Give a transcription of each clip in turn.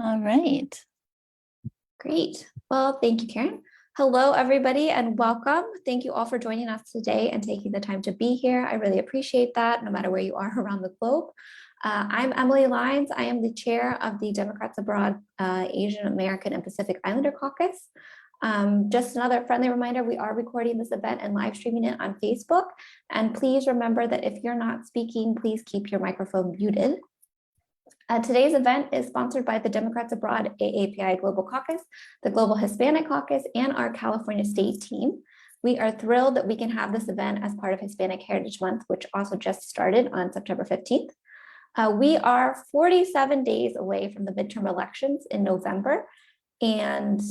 All right. Great. Well, thank you, Karen. Hello, everybody, and welcome. Thank you all for joining us today and taking the time to be here. I really appreciate that, no matter where you are around the globe. I'm Emily Lyons. I am the chair of the Democrats Abroad Asian American and Pacific Islander Caucus. Just another friendly reminder, we are recording this event and live streaming it on Facebook. And please remember that if you're not speaking, please keep your microphone muted. Today's event is sponsored by the Democrats Abroad AAPI Global Caucus, the Global Hispanic Caucus, and our California State team. We are thrilled that we can have this event as part of Hispanic Heritage Month, which also just started on September 15th. We are 47 days away from the midterm elections in November, and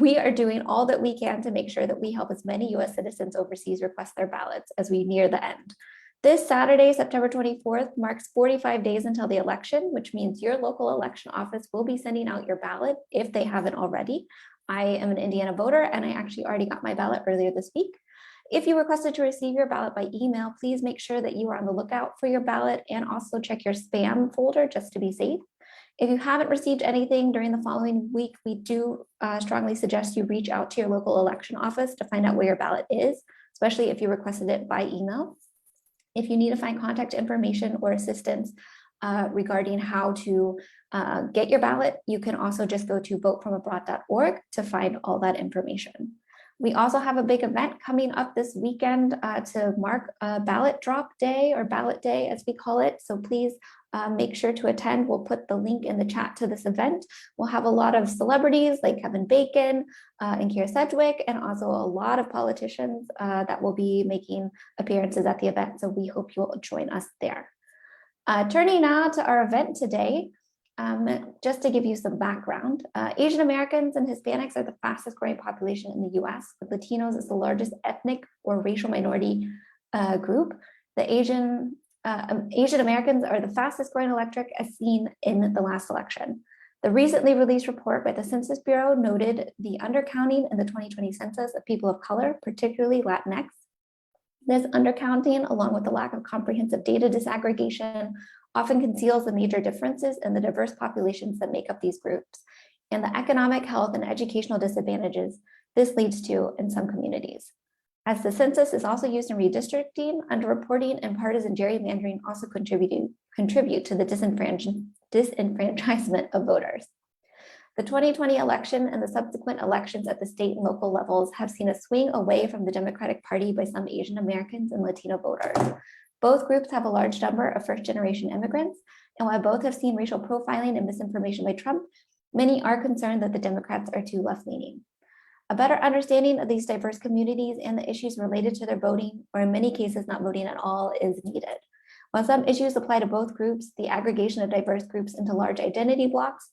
we are doing all that we can to make sure that we help as many U.S. citizens overseas request their ballots as we near the end. This Saturday, September 24th, marks 45 days until the election, which means your local election office will be sending out your ballot if they haven't already. I am an Indiana voter, and I actually already got my ballot earlier this week. If you requested to receive your ballot by email, please make sure that you are on the lookout for your ballot and also check your spam folder just to be safe. If you haven't received anything during the following week, we do strongly suggest you reach out to your local election office to find out where your ballot is, especially if you requested it by email. If you need to find contact information or assistance regarding how to get your ballot, you can also just go to votefromabroad.org to find all that information. We also have a big event coming up this weekend to mark ballot drop day, or ballot day as we call it. So please make sure to attend. We'll put the link in the chat to this event. We'll have a lot of celebrities like Kevin Bacon and Keira Sedgwick, and also a lot of politicians that will be making appearances at the event. So we hope you'll join us there. Turning now to our event today, just to give you some background, Asian Americans and Hispanics are the fastest growing population in the US, with Latinos as the largest ethnic or racial minority group. The Asian Americans are the fastest growing electorate as seen in the last election. The recently released report by the Census Bureau noted the undercounting in the 2020 census of people of color, particularly Latinx. This undercounting, along with the lack of comprehensive data disaggregation, often conceals the major differences in the diverse populations that make up these groups and the economic, health, and educational disadvantages this leads to in some communities. As the census is also used in redistricting, underreporting and partisan gerrymandering also contribute to the disenfranchisement of voters. The 2020 election and the subsequent elections at the state and local levels have seen a swing away from the Democratic Party by some Asian Americans and Latino voters. Both groups have a large number of first-generation immigrants, and while both have seen racial profiling and misinformation by Trump, many are concerned that the Democrats are too left-leaning. A better understanding of these diverse communities and the issues related to their voting, or in many cases not voting at all, is needed. While some issues apply to both groups, the aggregation of diverse groups into large identity blocks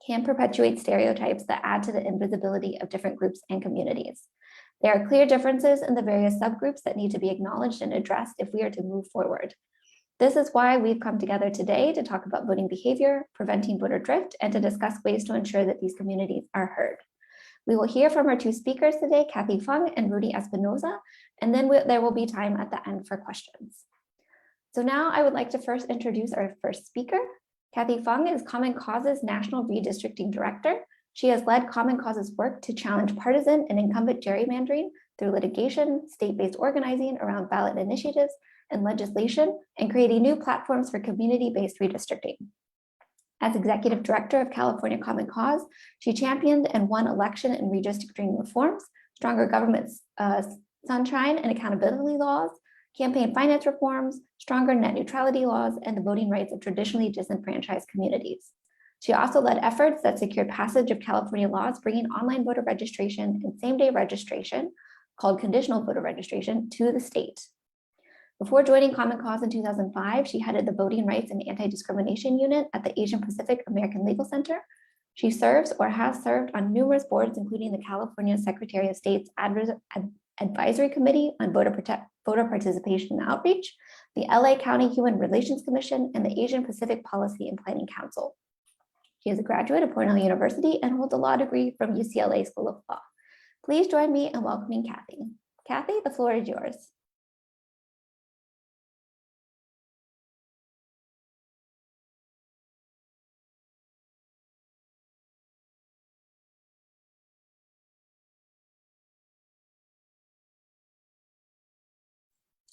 can perpetuate stereotypes that add to the invisibility of different groups and communities. There are clear differences in the various subgroups that need to be acknowledged and addressed if we are to move forward. This is why we've come together today to talk about voting behavior, preventing voter drift, and to discuss ways to ensure that these communities are heard. We will hear from our two speakers today, Kathay Feng and Rudy Espinoza, and then there will be time at the end for questions. So now I would like to first introduce our first speaker. Kathay Feng is Common Cause's National Redistricting Director. She has led Common Cause's work to challenge partisan and incumbent gerrymandering through litigation, state-based organizing around ballot initiatives and legislation, and creating new platforms for community-based redistricting. As Executive Director of California Common Cause, she championed and won election and redistricting reforms, stronger government sunshine and accountability laws, campaign finance reforms, stronger net neutrality laws, and the voting rights of traditionally disenfranchised communities. She also led efforts that secured passage of California laws bringing online voter registration and same-day registration, called conditional voter registration, to the state. Before joining Common Cause in 2005, she headed the Voting Rights and Anti-Discrimination Unit at the Asian Pacific American Legal Center. She serves or has served on numerous boards, including the California Secretary of State's Advisory Committee on Voter Participation and Outreach, the LA County Human Relations Commission, and the Asian Pacific Policy and Planning Council. She is a graduate of Cornell University and holds a law degree from UCLA School of Law. Please join me in welcoming Kathay. Kathay, the floor is yours.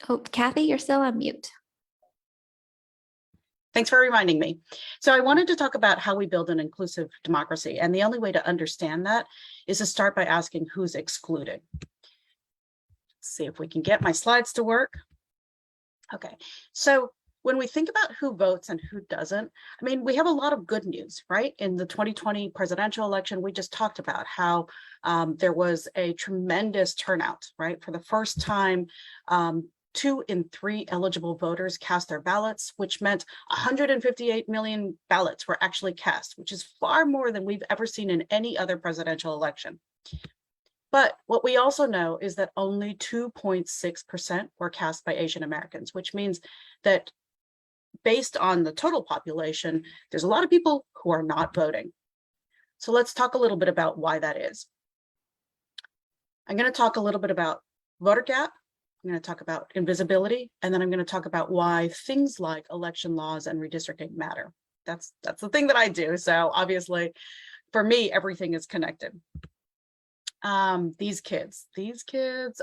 Oh, Kathy, you're still on mute. Thanks for reminding me. So I wanted to talk about how we build an inclusive democracy. And the only way to understand that is to start by asking who's excluded. Let's see if we can get my slides to work. Okay, so when we think about who votes and who doesn't, I mean, we have a lot of good news, right? In the 2020 presidential election, we just talked about how there was a tremendous turnout, right? For the first time, 2 in 3 eligible voters cast their ballots, which meant 158 million ballots were actually cast, which is far more than we've ever seen in any other presidential election. But what we also know is that only 2.6% were cast by Asian Americans, which means that based on the total population, there's a lot of people who are not voting. So let's talk a little bit about why that is. I'm going to talk a little bit about voter gap. I'm going to talk about invisibility, and then I'm going to talk about why things like election laws and redistricting matter. That's the thing that I do. So obviously, for me, everything is connected. These kids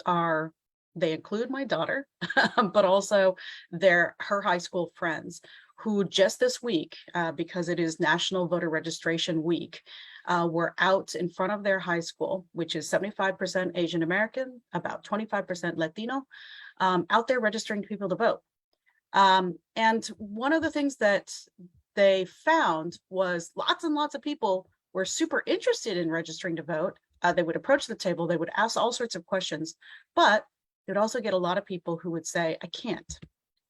are, they include my daughter, but also her high school friends who just this week, because it is National Voter Registration Week, were out in front of their high school, which is 75% Asian American, about 25% Latino, out there registering people to vote. And one of the things that they found was lots and lots of people were super interested in registering to vote. They would approach the table, they would ask all sorts of questions, but they would also get a lot of people who would say, I can't.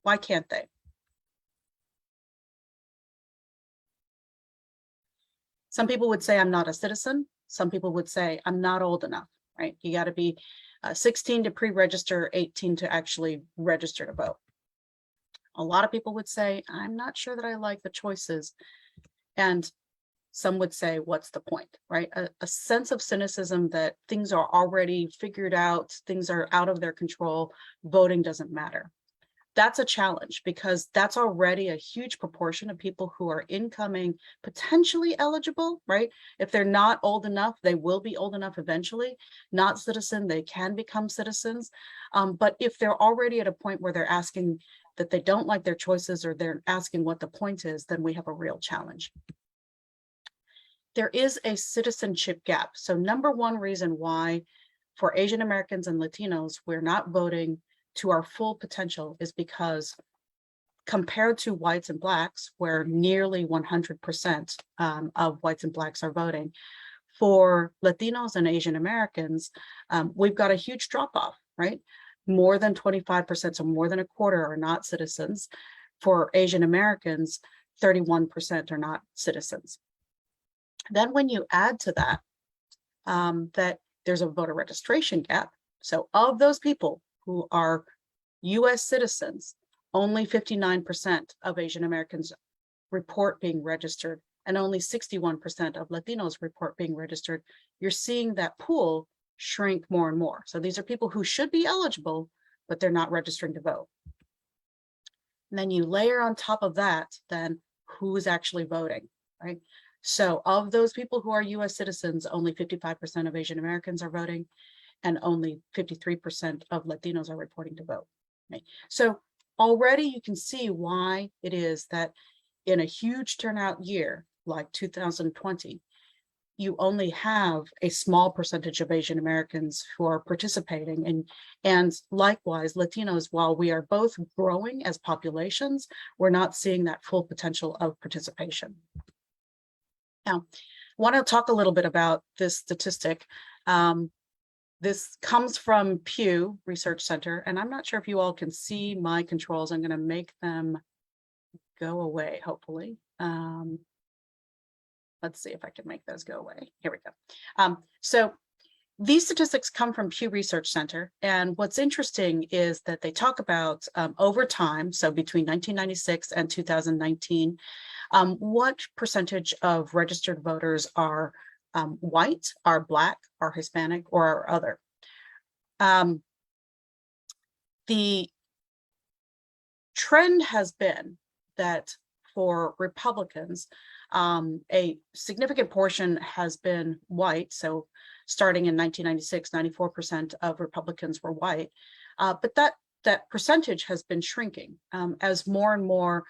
Why can't they? Some people would say, I'm not a citizen. Some people would say, I'm not old enough, right? You got to be 16 to pre-register, 18 to actually register to vote. A lot of people would say, I'm not sure that I like the choices. And some would say, what's the point, right? A sense of cynicism that things are already figured out, things are out of their control, voting doesn't matter. That's a challenge because that's already a huge proportion of people who are incoming, potentially eligible, right? If they're not old enough, they will be old enough eventually. Not citizen, they can become citizens. But if they're already at a point where they're asking that they don't like their choices or they're asking what the point is, then we have a real challenge. There is a citizenship gap. So number one reason why for Asian Americans and Latinos, we're not voting to our full potential is because compared to whites and blacks, where nearly 100% of whites and blacks are voting, for Latinos and Asian Americans, we've got a huge drop off, right? More than 25%, so more than a quarter are not citizens. For Asian Americans, 31% are not citizens. Then when you add to that, that there's a voter registration gap. So of those people who are US citizens, only 59% of Asian Americans report being registered, and only 61% of Latinos report being registered. You're seeing that pool shrink more and more. So these are people who should be eligible, but they're not registering to vote. And then you layer on top of that, then who's actually voting, right? So of those people who are US citizens, only 55% of Asian Americans are voting, and only 53% of Latinos are reporting to vote. Right? So already you can see why it is that in a huge turnout year like 2020, you only have a small percentage of Asian Americans who are participating. And likewise, Latinos, while we are both growing as populations, we're not seeing that full potential of participation. Now, I want to talk a little bit about this statistic. This comes from Pew Research Center, and I'm not sure if you all can see my controls. I'm going to make them go away, hopefully. Let's see if I can make those go away. Here we go. So these statistics come from Pew Research Center, and what's interesting is that they talk about over time, so between 1996 and 2019, what percentage of registered voters are white, are Black, are Hispanic, or are other. The trend has been that for Republicans, a significant portion has been white. So starting in 1996, 94% of Republicans were white. But that that percentage has been shrinking as more and more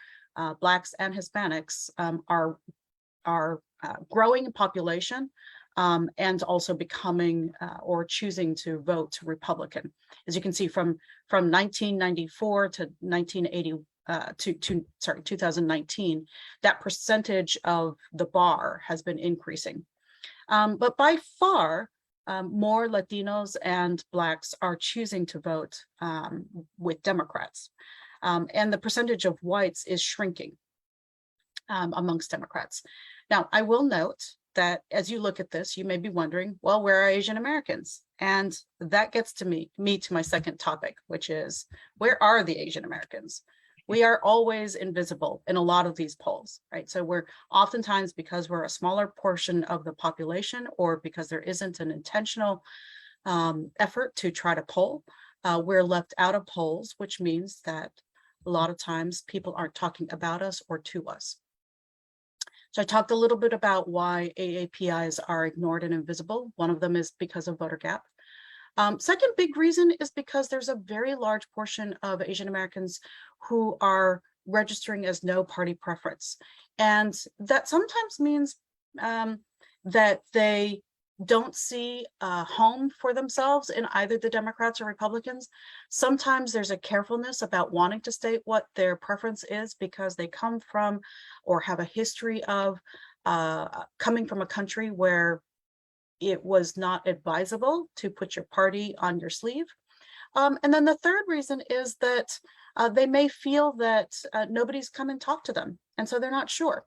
Blacks and Hispanics are growing in population and also becoming or choosing to vote Republican. As you can see, from 1994 to 1980 to 2019, that percentage of the bar has been increasing. But by far, more Latinos and Blacks are choosing to vote with Democrats. And the percentage of whites is shrinking amongst Democrats. Now, I will note that as you look at this, you may be wondering, well, where are Asian Americans? And that gets to me to my second topic, which is, where are the Asian Americans? We are always invisible in a lot of these polls, right? So we're oftentimes, because we're a smaller portion of the population, or because there isn't an intentional effort to try to poll, we're left out of polls, which means that a lot of times people aren't talking about us or to us. So I talked a little bit about why AAPIs are ignored and invisible. One of them is because of voter gap. Second big reason is because there's a very large portion of Asian Americans who are registering as no party preference. And that sometimes means that they don't see a home for themselves in either the Democrats or Republicans. Sometimes there's a carefulness about wanting to state what their preference is because they come from or have a history of coming from a country where it was not advisable to put your party on your sleeve. And then the third reason is that they may feel that nobody's come and talked to them, and so they're not sure.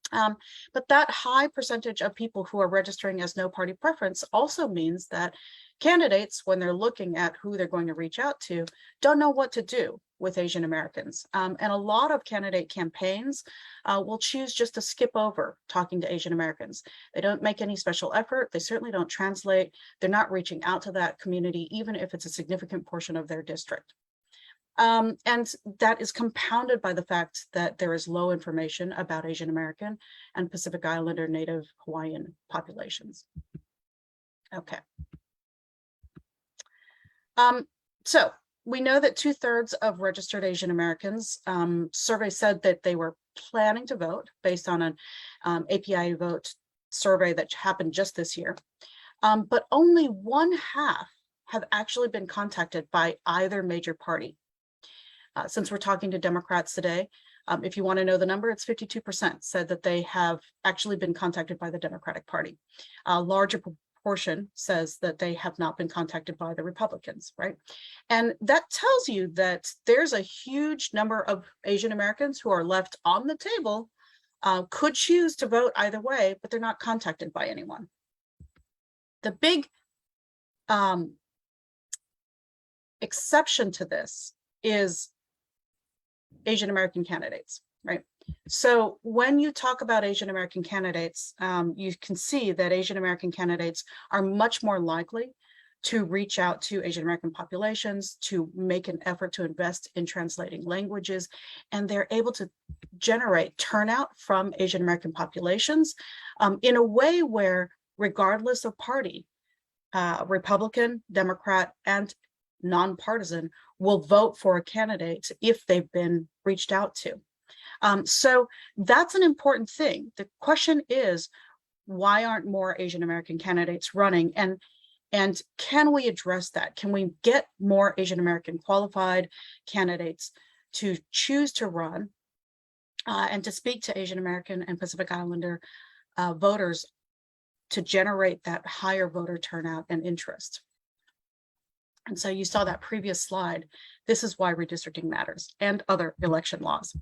But that high percentage of people who are registering as no party preference also means that candidates, when they're looking at who they're going to reach out to, don't know what to do with Asian Americans. And a lot of candidate campaigns will choose just to skip over talking to Asian Americans. They don't make any special effort. They certainly don't translate. They're not reaching out to that community, even if it's a significant portion of their district. And that is compounded by the fact that there is low information about Asian American and Pacific Islander Native Hawaiian populations. Okay. So we know that 2/3 of registered Asian Americans, survey said that they were planning to vote based on an API vote survey that happened just this year. But only 1/2 have actually been contacted by either major party. Since we're talking to Democrats today, if you want to know the number, it's 52% said that they have actually been contacted by the Democratic Party. A larger proportion says that they have not been contacted by the Republicans, right? And that tells you that there's a huge number of Asian Americans who are left on the table, could choose to vote either way, but they're not contacted by anyone. The big exception to this is Asian American candidates, right? So when you talk about Asian American candidates, you can see that Asian American candidates are much more likely to reach out to Asian American populations, to make an effort to invest in translating languages, and they're able to generate turnout from Asian American populations in a way where, regardless of party, Republican, Democrat, and nonpartisan will vote for a candidate if they've been reached out to. So that's an important thing. The question is, why aren't more Asian American candidates running? And can we address that? Can we get more Asian American qualified candidates to choose to run and to speak to Asian American and Pacific Islander voters to generate that higher voter turnout and interest? And so you saw that previous slide. This is why redistricting matters, and other election laws.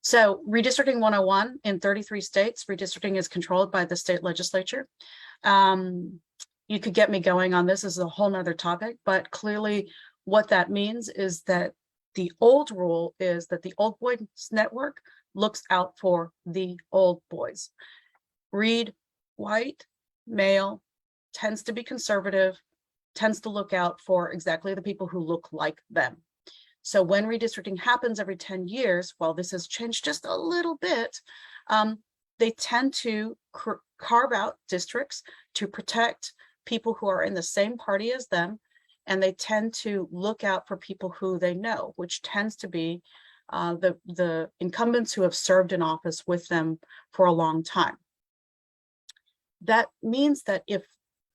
So redistricting 101 in 33 states, redistricting is controlled by the state legislature. You could get me going on this. This is a whole nother topic, but clearly what that means is that the old rule is that the Old Boys Network looks out for the old boys. Read, white, male, tends to be conservative, tends to look out for exactly the people who look like them. So when redistricting happens every 10 years, while this has changed just a little bit, they tend to carve out districts to protect people who are in the same party as them and they tend to look out for people who they know, which tends to be the incumbents who have served in office with them for a long time. That means that if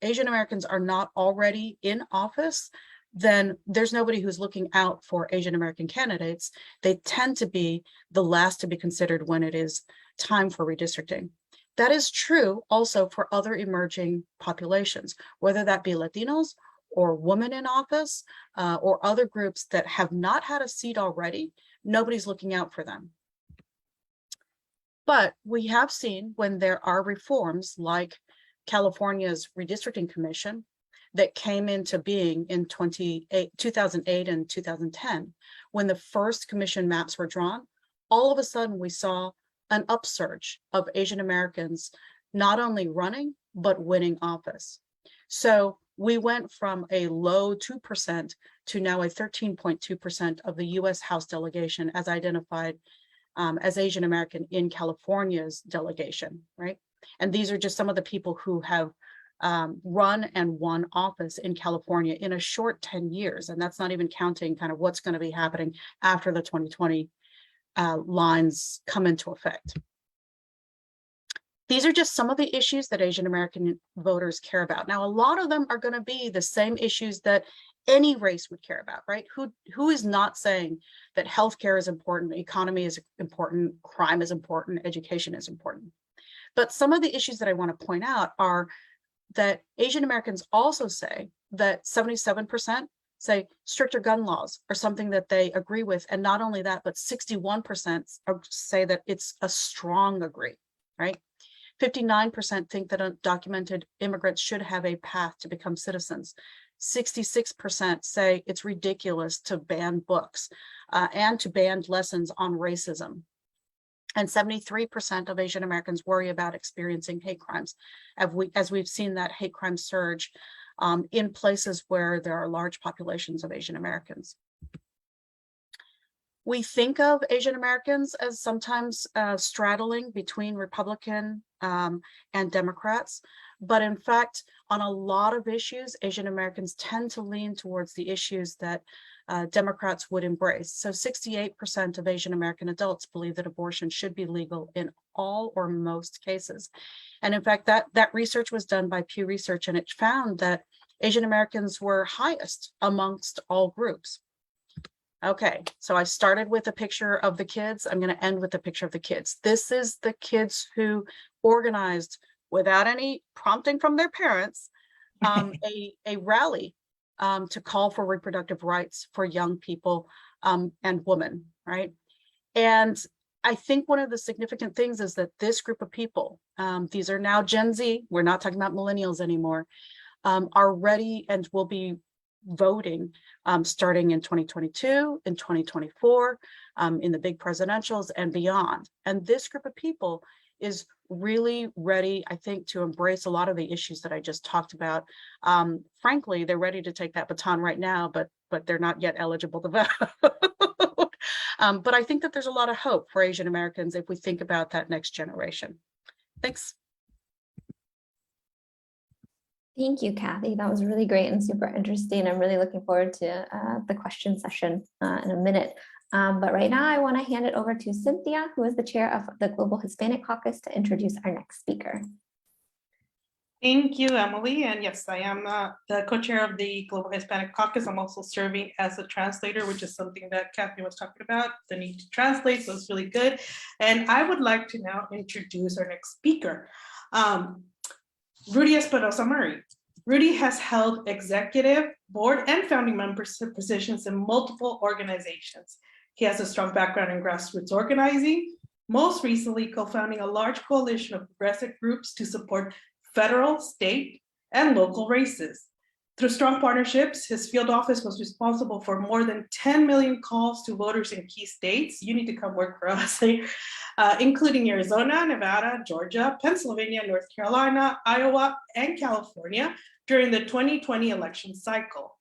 Asian Americans are not already in office, then there's nobody who's looking out for Asian American candidates. They tend to be the last to be considered when it is time for redistricting. That is true also for other emerging populations, whether that be Latinos or women in office or other groups that have not had a seat already. Nobody's looking out for them. But we have seen when there are reforms like California's Redistricting Commission that came into being in 2008 and 2010, when the first commission maps were drawn, all of a sudden we saw an upsurge of Asian Americans not only running, but winning office. So we went from a low 2% to now a 13.2% of the US House delegation as identified as Asian American in California's delegation, right? And these are just some of the people who have run and won office in California in a short 10 years. And that's not even counting kind of what's going to be happening after the 2020 lines come into effect. These are just some of the issues that Asian American voters care about. Now, a lot of them are going to be the same issues that any race would care about, right? Who is not saying that healthcare is important, economy is important, crime is important, education is important. But some of the issues that I want to point out are that Asian Americans also say that 77% say stricter gun laws are something that they agree with. And not only that, but 61% say that it's a strong agree, right? 59% think that undocumented immigrants should have a path to become citizens. 66% say it's ridiculous to ban books and to ban lessons on racism. And 73% of Asian Americans worry about experiencing hate crimes, as we've seen that hate crime surge in places where there are large populations of Asian Americans. We think of Asian Americans as sometimes straddling between Republican and Democrats, but in fact, on a lot of issues, Asian Americans tend to lean towards the issues that Democrats would embrace. So 68% of Asian American adults believe that abortion should be legal in all or most cases. And in fact, that research was done by Pew Research, and it found that Asian Americans were highest amongst all groups. Okay, so I started with a picture of the kids. I'm going to end with a picture of the kids. This is the kids who organized, without any prompting from their parents, a rally to call for reproductive rights for young people and women, right? And I think one of the significant things is that this group of people, these are now Gen Z, we're not talking about millennials anymore, are ready and will be voting starting in 2022, in 2024, in the big presidentials and beyond. And this group of people is really ready, I think, to embrace a lot of the issues that I just talked about. Frankly, they're ready to take that baton right now, but they're not yet eligible to vote. But I think that there's a lot of hope for Asian Americans if we think about that next generation. Thanks. Thank you, Kathay. That was really great and super interesting. I'm really looking forward to the question session in a minute. But right now, I want to hand it over to Cynthia, who is the chair of the Global Hispanic Caucus, to introduce our next speaker. Thank you, Emily. And yes, I am the co-chair of the Global Hispanic Caucus. I'm also serving as a translator, which is something that Kathay was talking about, the need to translate, so it's really good. And I would like to now introduce our next speaker, Rudy Espinoza Murray. Rudy has held executive, board, and founding member positions in multiple organizations. He has a strong background in grassroots organizing, most recently co-founding a large coalition of progressive groups to support federal, state, and local races. Through strong partnerships, his field office was responsible for more than 10 million calls to voters in key states. You need to come work for us, including Arizona, Nevada, Georgia, Pennsylvania, North Carolina, Iowa, and California during the 2020 election cycle.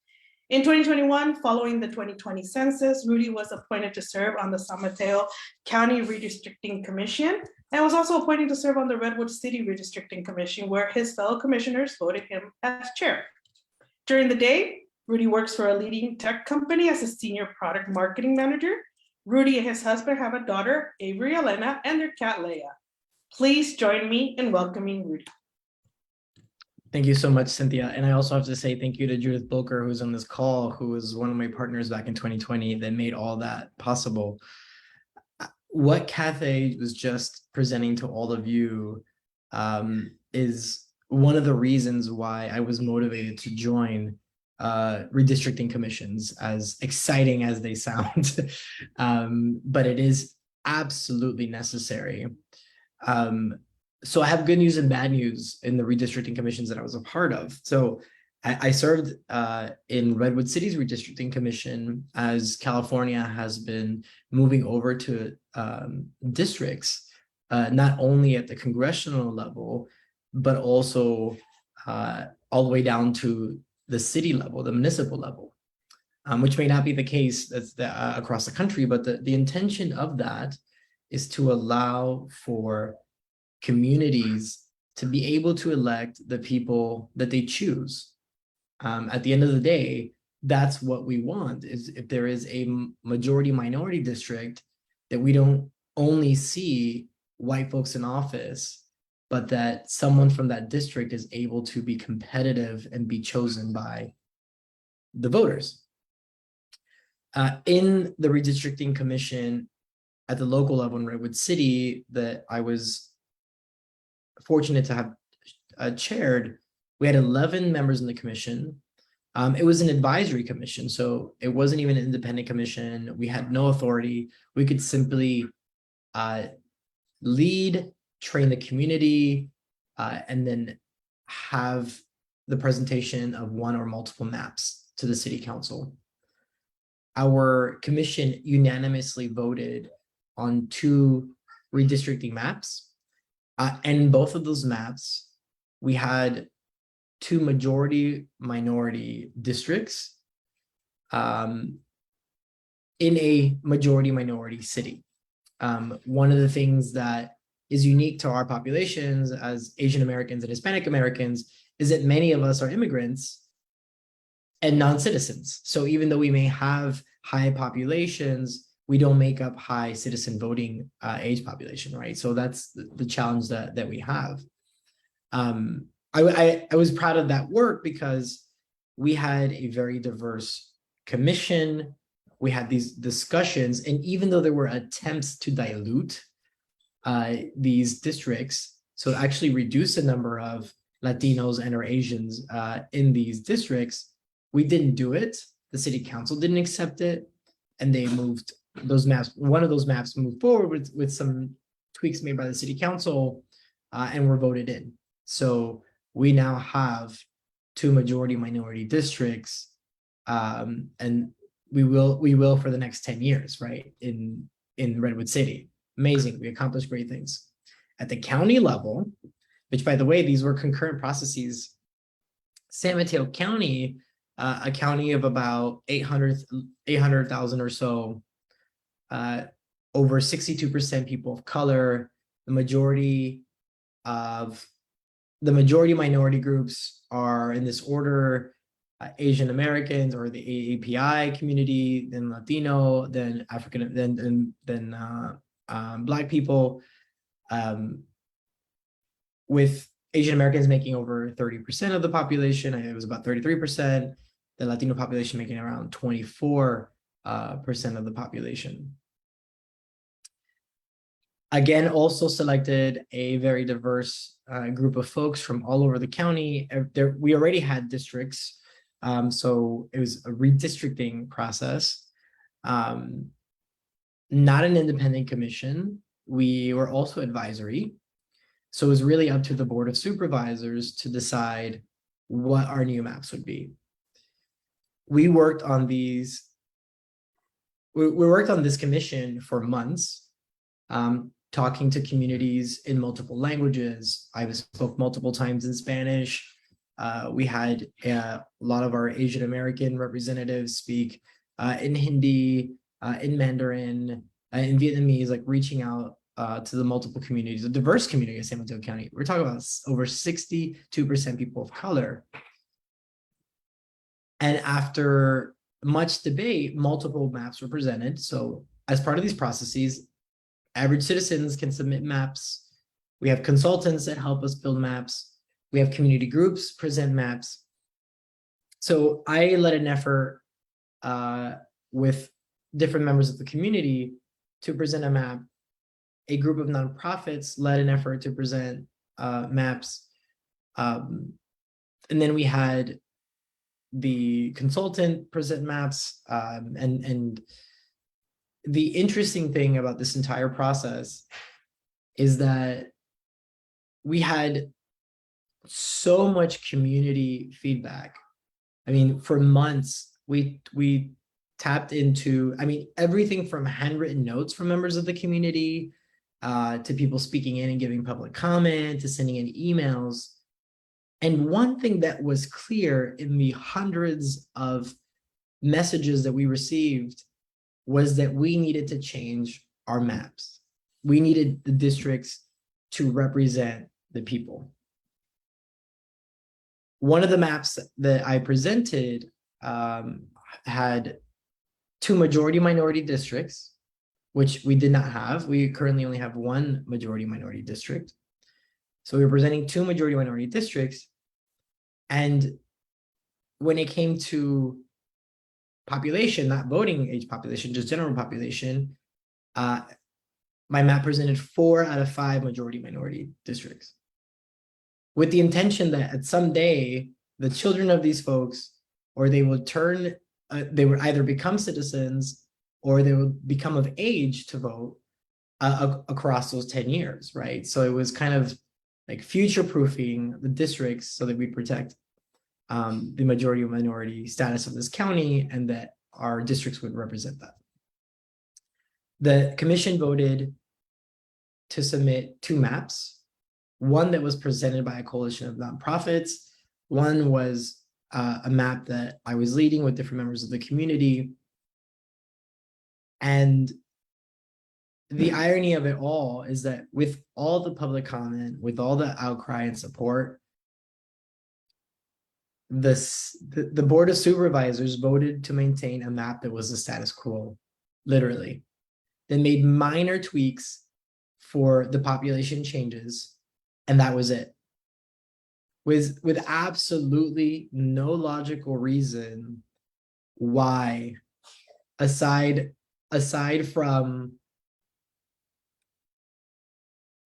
In 2021, following the 2020 census, Rudy was appointed to serve on the San Mateo County Redistricting Commission and was also appointed to serve on the Redwood City Redistricting Commission, where his fellow commissioners voted him as chair. During the day, Rudy works for a leading tech company as a senior product marketing manager. Rudy and his husband have a daughter, Avery Elena, and their cat, Leia. Please join me in welcoming Rudy. Thank you so much, Cynthia. And I also have to say thank you to Judith Bulker, who's on this call, who was one of my partners back in 2020 that made all that possible. What Kathay was just presenting to all of you is one of the reasons why I was motivated to join redistricting commissions, as exciting as they sound. But it is absolutely necessary. So I have good news and bad news in the redistricting commissions that I was a part of. So I served in Redwood City's redistricting commission, as California has been moving over to districts, not only at the congressional level, but also all the way down to the city level, the municipal level, which may not be the case across the country, but the intention of that is to allow for communities to be able to elect the people that they choose. At the end of the day, that's what we want, is if there is a majority minority district, that we don't only see white folks in office, but that someone from that district is able to be competitive and be chosen by the voters. In the redistricting commission at the local level in Redwood City that I was fortunate to have chaired, we had 11 members in the commission. It was an advisory commission, so it wasn't even an independent commission. We had no authority. We could simply lead, train the community, and then have the presentation of one or multiple maps to the city council. Our commission unanimously voted on 2 redistricting maps. And in both of those maps, we had 2 majority minority districts in a majority minority city. One of the things that is unique to our populations as Asian Americans and Hispanic Americans is that many of us are immigrants and non-citizens. So even though we may have high populations, we don't make up high citizen voting age population, right? So that's the challenge that we have. I was proud of that work because we had a very diverse commission. We had these discussions, and even though there were attempts to dilute these districts, so actually reduce the number of Latinos and or Asians in these districts, we didn't do it. The city council didn't accept it, and they moved those maps. One of those maps moved forward with some tweaks made by the city council, and were voted in. So we now have 2 majority minority districts, and we will for the next 10 years, right? In Redwood City. Amazing. We accomplished great things. At the county level, which by the way, these were concurrent processes. San Mateo County, a county of about 800,000 or so, over 62% people of color. The majority minority groups are in this order: Asian Americans or the AAPI community, then Latino, then African, then Black people, with Asian Americans making over 30% of the population. It was about 33%. The Latino population making around 24% of the population. Again, also selected a very diverse group of folks from all over the county. We already had districts, so it was a redistricting process. Not an independent commission. We were also advisory. So it was really up to the Board of Supervisors to decide what our new maps would be. We worked on these. We worked on this commission for months, talking to communities in multiple languages. I spoke multiple times in Spanish. We had a lot of our Asian American representatives speak in Hindi, in Mandarin, in Vietnamese, like reaching out to the multiple communities, a diverse community of San Mateo County. We're talking about over 62% people of color. And after much debate, multiple maps were presented. So as part of these processes, average citizens can submit maps. We have consultants that help us build maps. We have community groups present maps. So I led an effort with different members of the community to present a map. A group of nonprofits led an effort to present maps. And then we had the consultant present maps. And the interesting thing about this entire process is that we had so much community feedback. I mean, for months, we tapped into, I mean, everything from handwritten notes from members of the community to people speaking in and giving public comment, to sending in emails. And one thing that was clear in the hundreds of messages that we received was that we needed to change our maps. We needed the districts to represent the people. One of the maps that I presented had 2 majority minority districts, which we did not have. We currently only have 1 majority minority district. So we were presenting 2 majority minority districts. And when it came to population, not voting age population, just general population, my map presented 4 out of 5 majority minority districts, with the intention that at some day, the children of these folks, or they would turn, they would either become citizens or they would become of age to vote across those 10 years, right? So it was kind of like future-proofing the districts so that we protect the majority or minority status of this county and that our districts would represent that. The commission voted to submit 2 maps. One that was presented by a coalition of nonprofits. One was a map that I was leading with different members of the community. And the irony of it all is that with all the public comment, with all the outcry and support, the Board of Supervisors voted to maintain a map that was the status quo, literally. They made minor tweaks for the population changes, and that was it. With absolutely no logical reason why, aside from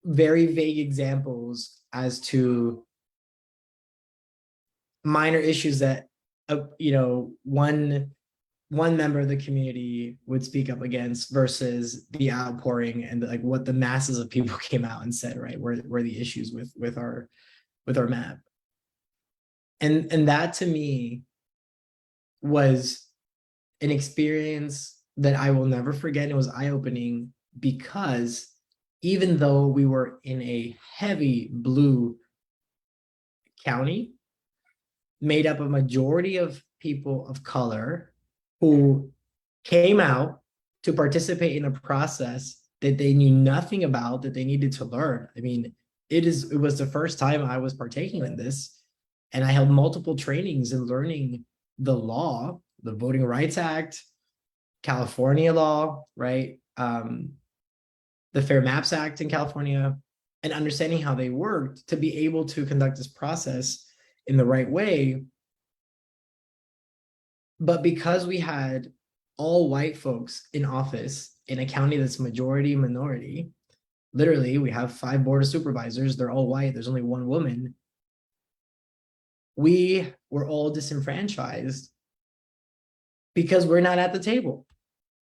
very vague examples as to minor issues that one member of the community would speak up against versus the outpouring and like what the masses of people came out and said, right, were the issues with our map. And that to me was an experience that I will never forget. It was eye-opening because even though we were in a heavy blue county made up a majority of people of color who came out to participate in a process that they knew nothing about, that they needed to learn. I mean, it was the first time I was partaking in this, and I held multiple trainings in learning the law, the Voting Rights Act, California law, right? The Fair Maps Act in California, and understanding how they worked to be able to conduct this process in the right way. But because we had all white folks in office in a county that's majority minority, literally we have 5 board of supervisors, they're all white, there's only 1 woman. We were all disenfranchised because we're not at the table.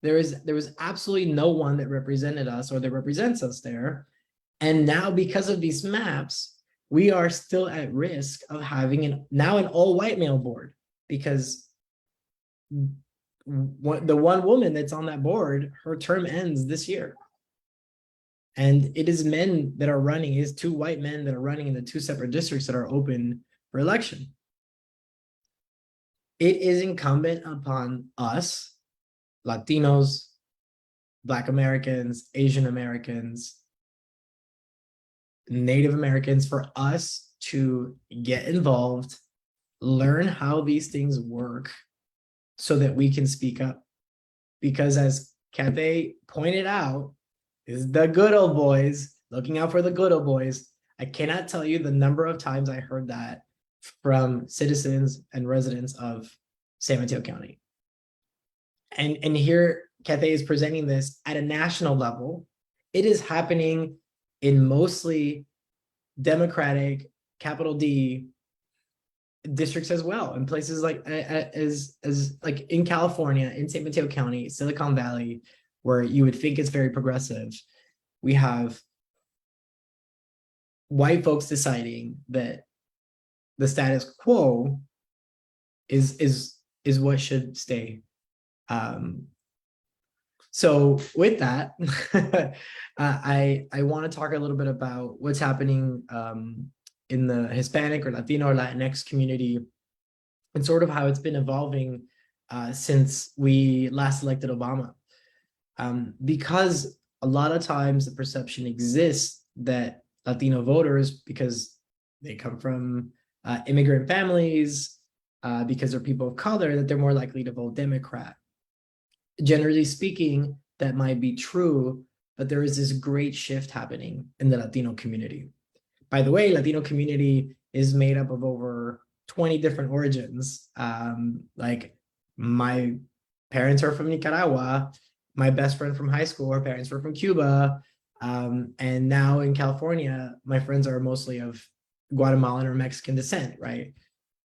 There was absolutely no one that represented us or that represents us there. And now because of these maps, we are still at risk of having an all white male board, because the one woman that's on that board, her term ends this year. And it is men that are running, it is 2 white men that are running in the 2 separate districts that are open for election. It is incumbent upon us, Latinos, Black Americans, Asian Americans, Native Americans, for us to get involved learn how these things work so that we can speak up. Because as Kathay pointed out, is the good old boys, looking out for the good old boys. I cannot tell you the number of times I heard that from citizens and residents of San Mateo County. And here Kathay is presenting this at a national level. It is happening in mostly Democratic, capital D, districts as well, in places like as like in California, in San Mateo County, Silicon Valley, where you would think it's very progressive. We have white folks deciding that the status quo is what should stay. So with that, I want to talk a little bit about what's happening in the Hispanic or Latino or Latinx community, and sort of how it's been evolving since we last elected Obama. Because a lot of times the perception exists that Latino voters, because they come from immigrant families, because they're people of color, that they're more likely to vote Democrat. Generally speaking, that might be true, but there is this great shift happening in the Latino community. By the way, Latino community is made up of over 20 different origins. Like my parents are from Nicaragua, my best friend from high school, her parents were from Cuba. And now in California, my friends are mostly of Guatemalan or Mexican descent, right?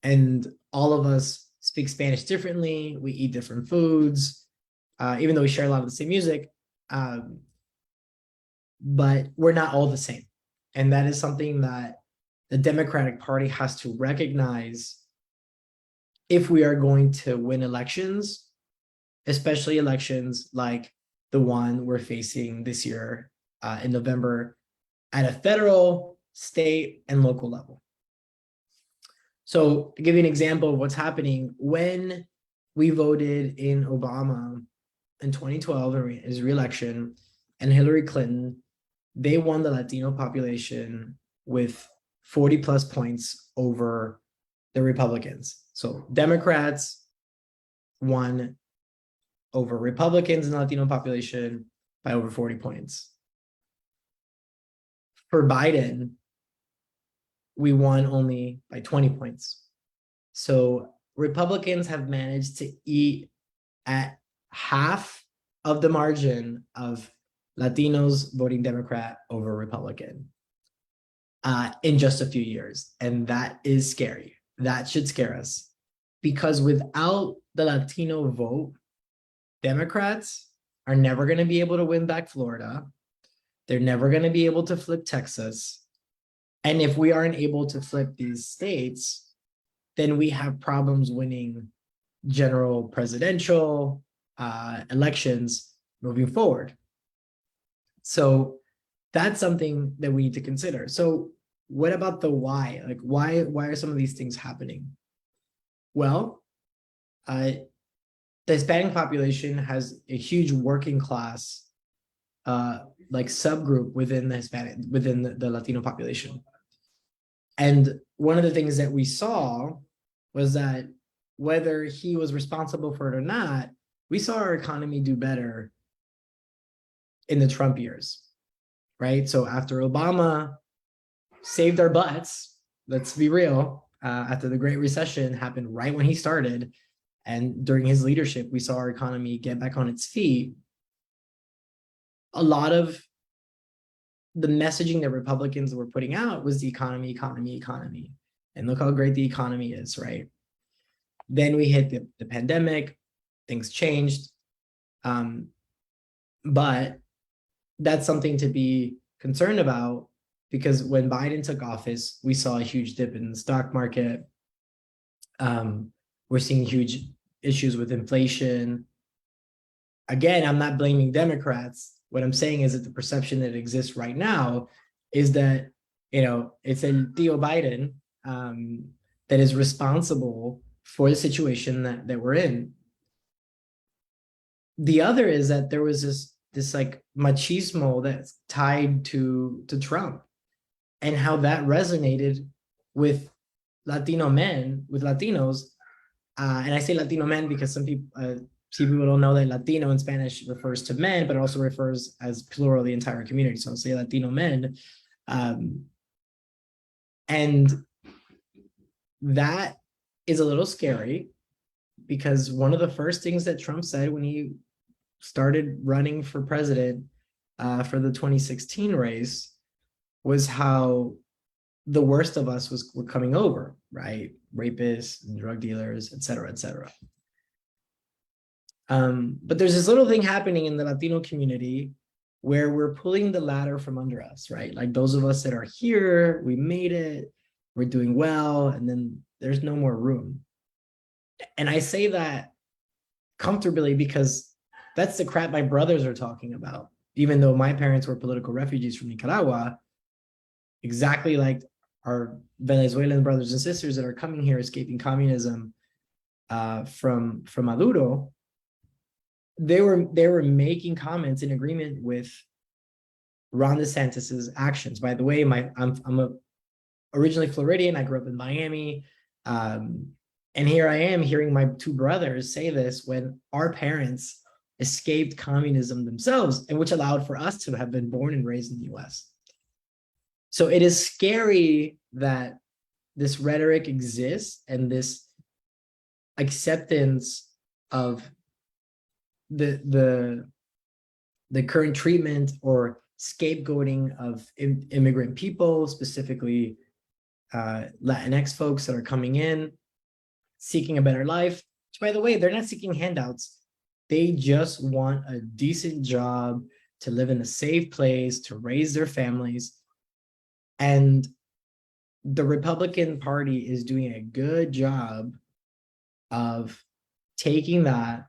And all of us speak Spanish differently. We eat different foods, even though we share a lot of the same music, but we're not all the same. And that is something that the Democratic Party has to recognize if we are going to win elections, especially elections like the one we're facing this year in November at a federal, state, and local level. So to give you an example of what's happening, when we voted in Obama in 2012, his re-election, and Hillary Clinton, they won the Latino population with 40 plus points over the Republicans. So Democrats won over Republicans in the Latino population by over 40 points. For Biden, we won only by 20 points. So Republicans have managed to eat at half of the margin of Latinos voting Democrat over Republican in just a few years. And that is scary. That should scare us, because without the Latino vote, Democrats are never going to be able to win back Florida. They're never going to be able to flip Texas. And if we aren't able to flip these states, then we have problems winning general presidential elections moving forward. So that's something that we need to consider. So what about the why? Like why are some of these things happening? Well, the Hispanic population has a huge working class like subgroup within the Hispanic, within the Latino population. And one of the things that we saw was that whether he was responsible for it or not, we saw our economy do better in the Trump years, right? So after Obama saved our butts, let's be real, after the Great Recession happened right when he started, and during his leadership, we saw our economy get back on its feet. A lot of the messaging that Republicans were putting out was the economy, economy, economy. And look how great the economy is, right? Then we hit the pandemic, things changed. But that's something to be concerned about, because when Biden took office, we saw a huge dip in the stock market. We're seeing huge issues with inflation. Again, I'm not blaming Democrats. What I'm saying is that the perception that exists right now is that, you know, it's a Theo Biden that is responsible for the situation that we're in. The other is that there was this like machismo that's tied to Trump, and how that resonated with Latino men with Latinos, and I say Latino men because some people don't know that Latino in Spanish refers to men, but also refers as plural the entire community. So I'll say Latino men. And that is a little scary because one of the first things that Trump said when he started running for president for the 2016 race was how the worst of us were coming over, right? Rapists and drug dealers, et cetera, et cetera. But there's this little thing happening in the Latino community where we're pulling the ladder from under us, right? Like those of us that are here, we made it, we're doing well, and then there's no more room. And I say that comfortably because that's the crap my brothers are talking about. Even though my parents were political refugees from Nicaragua, exactly like our Venezuelan brothers and sisters that are coming here escaping communism from Maduro, they were making comments in agreement with Ron DeSantis's actions. By the way, I'm originally Floridian. I grew up in Miami, and here I am hearing my two brothers say this when our parents escaped communism themselves, and which allowed for us to have been born and raised in the U.S. So it is scary that this rhetoric exists and this acceptance of the current treatment or scapegoating of immigrant people, specifically Latinx folks that are coming in, seeking a better life. Which, by the way, they're not seeking handouts. They just want a decent job, to live in a safe place, to raise their families. And the Republican Party is doing a good job of taking that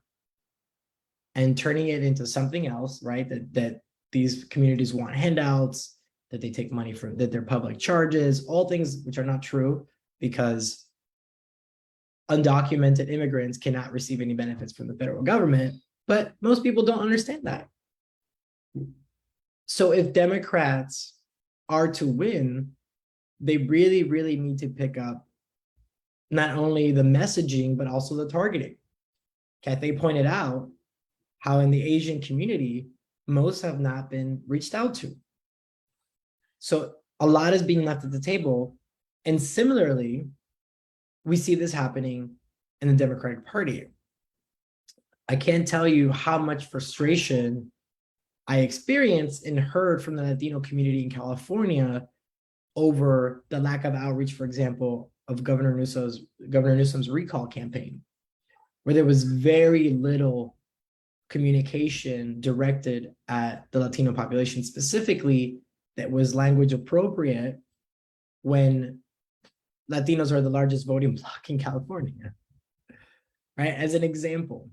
and turning it into something else, right? That these communities want handouts, that they take money from, that they're public charges, all things which are not true, because undocumented immigrants cannot receive any benefits from the federal government, but most people don't understand that. So if Democrats are to win, they really, really need to pick up not only the messaging, but also the targeting. Kathay pointed out how in the Asian community, most have not been reached out to. So a lot is being left at the table. And similarly, we see this happening in the Democratic Party. I can't tell you how much frustration I experienced and heard from the Latino community in California over the lack of outreach, for example, of Governor Newsom's recall campaign, where there was very little communication directed at the Latino population specifically that was language appropriate when Latinos are the largest voting bloc in California, right? As an example,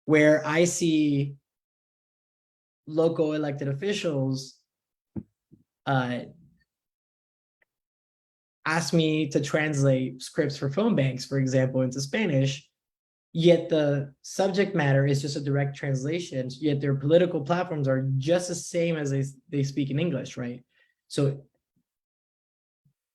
where I see local elected officials ask me to translate scripts for phone banks, for example, into Spanish, yet the subject matter is just a direct translation, yet their political platforms are just the same as they speak in English, right? So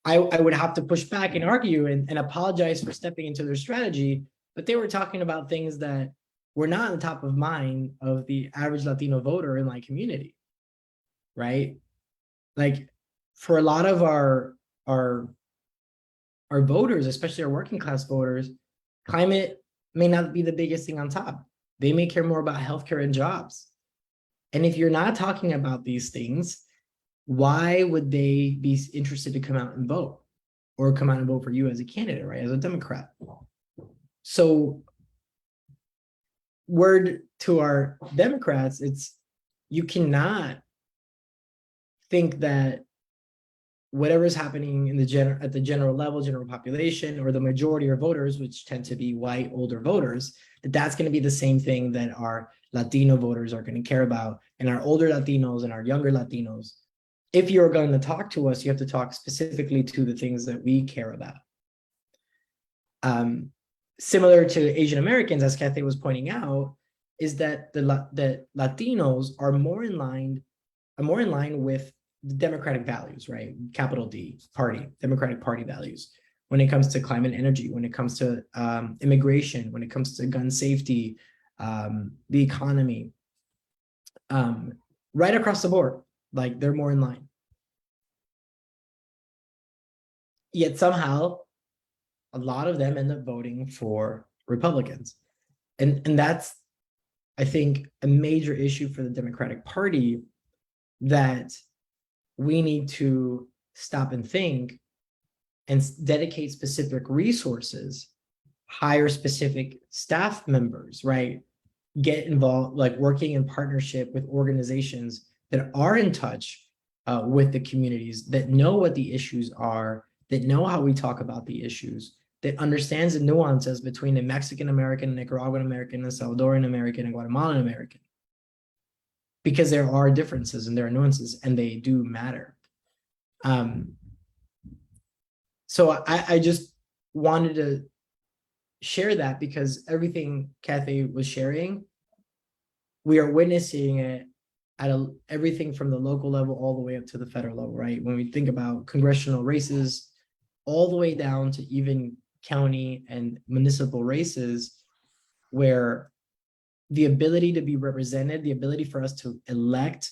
I would have to push back and argue and apologize for stepping into their strategy, but they were talking about things that were not on the top of mind of the average Latino voter in my community, right? Like for a lot of our voters, especially our working class voters, climate may not be the biggest thing on top. They may care more about healthcare and jobs. And if you're not talking about these things, why would they be interested to come out and vote or come out and vote for you as a candidate, right? As a Democrat. So word to our Democrats, it's you cannot think that whatever is happening in at the general level, general population, or the majority of voters, which tend to be white, older voters, that's going to be the same thing that our Latino voters are going to care about, and our older Latinos and our younger Latinos. If you're going to talk to us, you have to talk specifically to the things that we care about. Similar to Asian Americans, as Kathay was pointing out, is that the Latinos are more in line with the Democratic values, right? Capital D, party, Democratic Party values, when it comes to climate and energy, when it comes to immigration, when it comes to gun safety, the economy, right across the board, like they're more in line. Yet somehow, a lot of them end up voting for Republicans. And that's, I think, a major issue for the Democratic Party that we need to stop and think and dedicate specific resources, hire specific staff members, right? Get involved, like working in partnership with organizations that are in touch with the communities, that know what the issues are, that know how we talk about the issues, that understands the nuances between a Mexican American, Nicaraguan American, a Salvadoran American, and Guatemalan American. Because there are differences and there are nuances, and they do matter. So I just wanted to share that, because everything Kathay was sharing, we are witnessing it at everything from the local level all the way up to the federal level, right? When we think about congressional races, all the way down to even county and municipal races, where the ability to be represented, the ability for us to elect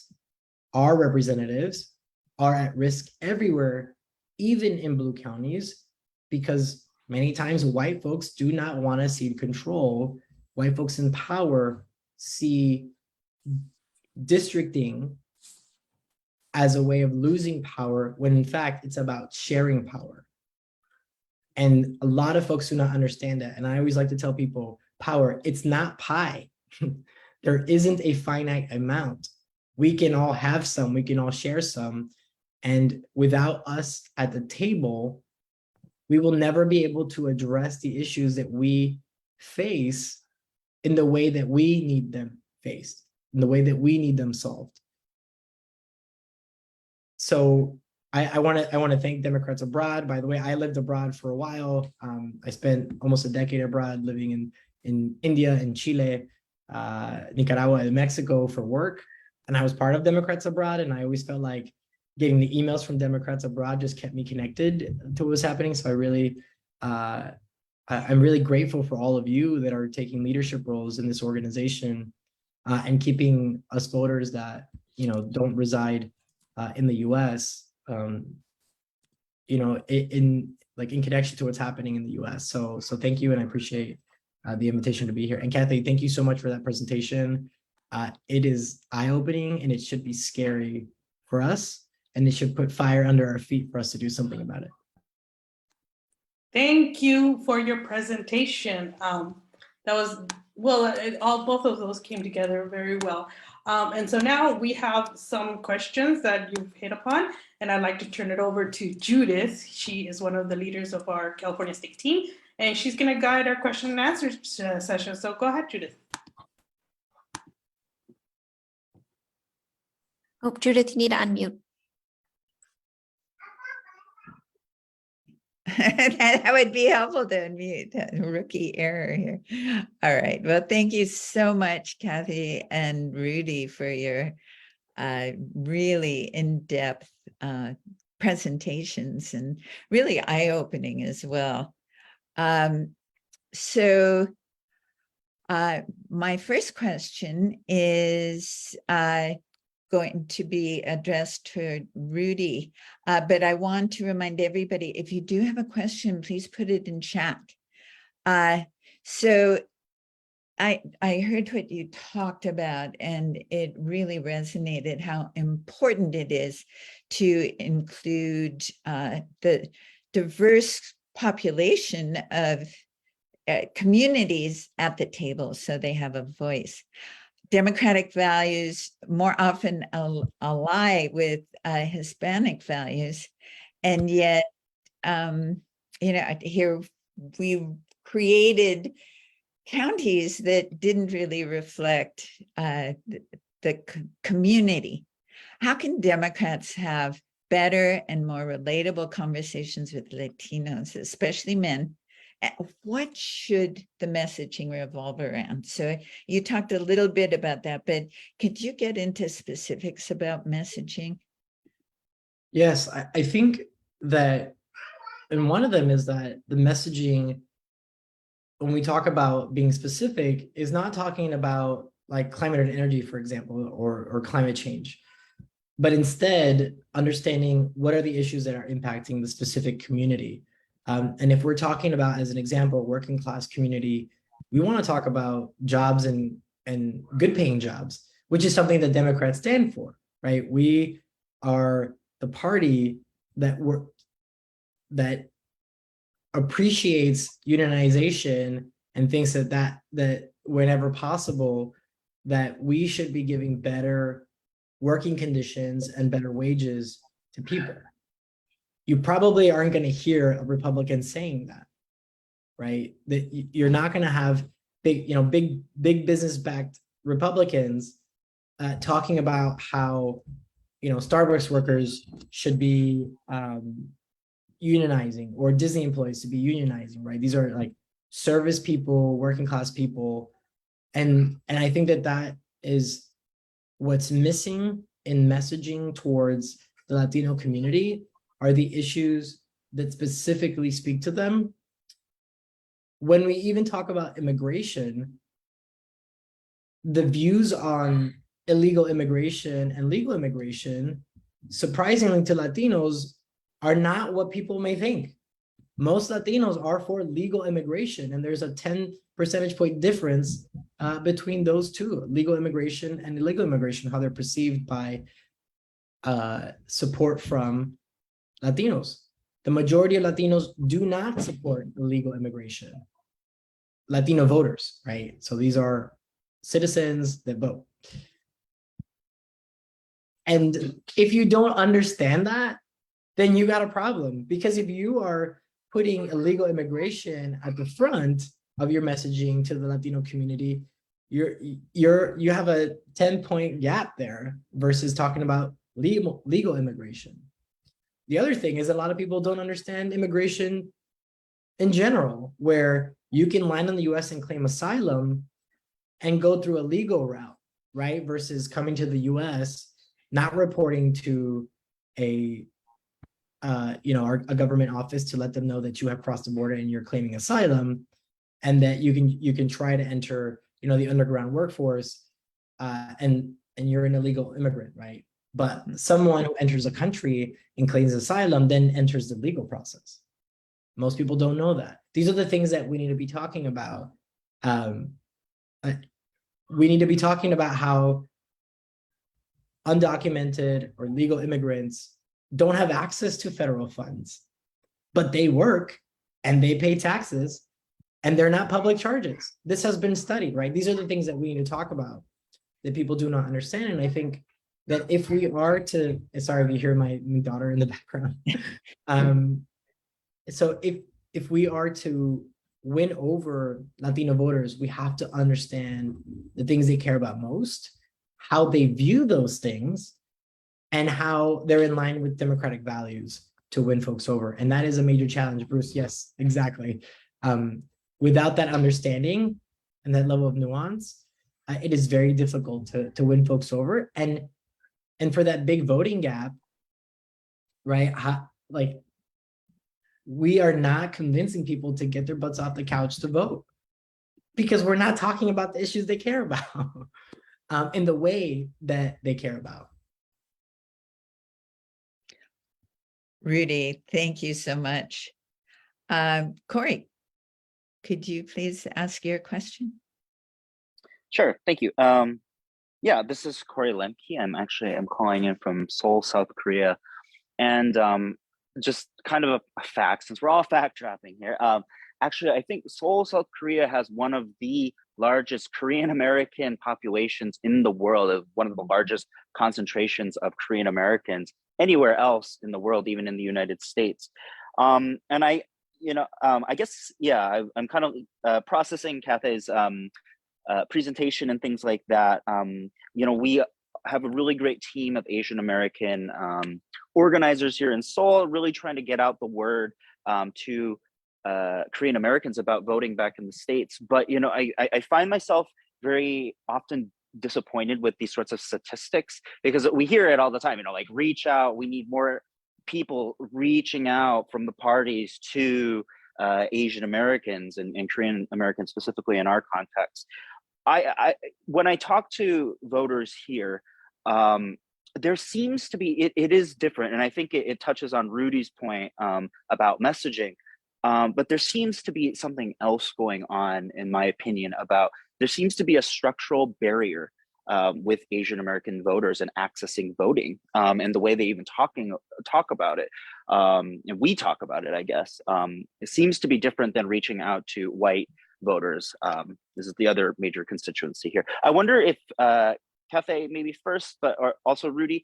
our representatives are at risk everywhere, even in blue counties, because many times white folks do not want to cede control. White folks in power see districting as a way of losing power, when in fact it's about sharing power. And a lot of folks do not understand that. And I always like to tell people, power, it's not pie. There isn't a finite amount. We can all have some, we can all share some. And without us at the table, we will never be able to address the issues that we face in the way that we need them faced, in the way that we need them solved. So I want to thank Democrats abroad. By the way, I lived abroad for a while. I spent almost a decade abroad, living in India and Chile, Nicaragua and Mexico for work. And I was part of Democrats abroad. And I always felt like getting the emails from Democrats abroad just kept me connected to what was happening. So I'm really grateful for all of you that are taking leadership roles in this organization and keeping us voters that, don't reside in the US, in connection to what's happening in the US. So thank you. And I appreciate the invitation to be here. And Kathay, thank you so much for that presentation. It is eye-opening, and it should be scary for us, and it should put fire under our feet for us to do something about it. Thank you for your presentation. That was, well, both of those came together very well. And so now we have some questions that you've hit upon, and I'd like to turn it over to Judith. She is one of the leaders of our California State team, and she's going to guide our question and answer session. So go ahead, Judith. Oh, Judith, you need to unmute. That would be helpful to unmute. Rookie error here. All right. Well, thank you so much, Kathay and Rudy, for your really in-depth presentations, and really eye-opening as well. So my first question is going to be addressed to Rudy, but I want to remind everybody, if you do have a question, please put it in chat. So I heard what you talked about, and it really resonated how important it is to include the diverse population of communities at the table so they have a voice. Democratic values more often ally with Hispanic values, and yet, here we created counties that didn't really reflect the community. How can Democrats have better and more relatable conversations with Latinos, especially men? What should the messaging revolve around? So you talked a little bit about that, but could you get into specifics about messaging? Yes, I think that and one of them is that the messaging, when we talk about being specific, is not talking about like climate and energy, for example, or climate change, but instead understanding what are the issues that are impacting the specific community. And if we're talking about, as an example, working class community, we want to talk about jobs and good paying jobs, which is something that Democrats stand for, right? We are the party that appreciates unionization and thinks that whenever possible, that we should be giving better working conditions and better wages to people. You probably aren't going to hear a Republican saying that, right? That you're not going to have big business-backed Republicans talking about how, Starbucks workers should be unionizing, or Disney employees to be unionizing, right? These are like service people, working class people. And I think that is what's missing in messaging towards the Latino community, are the issues that specifically speak to them. When we even talk about immigration, the views on illegal immigration and legal immigration, surprisingly to Latinos, are not what people may think. Most Latinos are for legal immigration, and there's a 10 percentage point difference between those two, legal immigration and illegal immigration, how they're perceived by support from Latinos. The majority of Latinos do not support illegal immigration. Latino voters, right? So these are citizens that vote. And if you don't understand that, then you got a problem, because if you are putting illegal immigration at the front of your messaging to the Latino community, you have a 10-point gap there versus talking about legal immigration. The other thing is a lot of people don't understand immigration in general, where you can land in the US and claim asylum and go through a legal route, right? Versus coming to the US, not reporting to a government office to let them know that you have crossed the border and you're claiming asylum, and that you can try to enter, the underground workforce, and you're an illegal immigrant, right? But someone who enters a country and claims asylum then enters the legal process. Most people don't know that. These are the things that we need to be talking about. We need to be talking about how undocumented or legal immigrants don't have access to federal funds, but they work and they pay taxes and they're not public charges. This has been studied, right? These are the things that we need to talk about that people do not understand. And I think that if we are to, sorry if you hear my daughter in the background. So if we are to win over Latino voters, we have to understand the things they care about most, how they view those things, and how they're in line with democratic values to win folks over. And that is a major challenge, Bruce. Yes, exactly. Without that understanding and that level of nuance, it is very difficult to win folks over. And for that big voting gap, right? We are not convincing people to get their butts off the couch to vote, because we're not talking about the issues they care about in the way that they care about. Rudy, thank you so much. Corey, could you please ask your question? Sure, thank you. Yeah, this is Corey Lemke. I'm calling in from Seoul, South Korea. And just kind of a fact, since we're all fact trapping here. Actually, I think Seoul, South Korea has one of the largest Korean American populations in the world, one of the largest concentrations of Korean Americans anywhere else in the world, even in the United States. And I guess, yeah, I'm kind of processing Kathay's presentation and things like that. We have a really great team of Asian American organizers here in Seoul, really trying to get out the word to Korean Americans about voting back in the States. But, I find myself very often disappointed with these sorts of statistics, because we hear it all the time, like reach out, we need more people reaching out from the parties to Asian Americans and Korean Americans specifically in our context. When I talk to voters here, there seems to be, it is different. And I think it touches on Rudy's point about messaging. But there seems to be something else going on, in my opinion, about there seems to be a structural barrier with Asian American voters and accessing voting, and the way they even talk about it. And we talk about it, I guess. It seems to be different than reaching out to white voters. This is the other major constituency here. I wonder if Kathay, maybe first, but or also Rudy,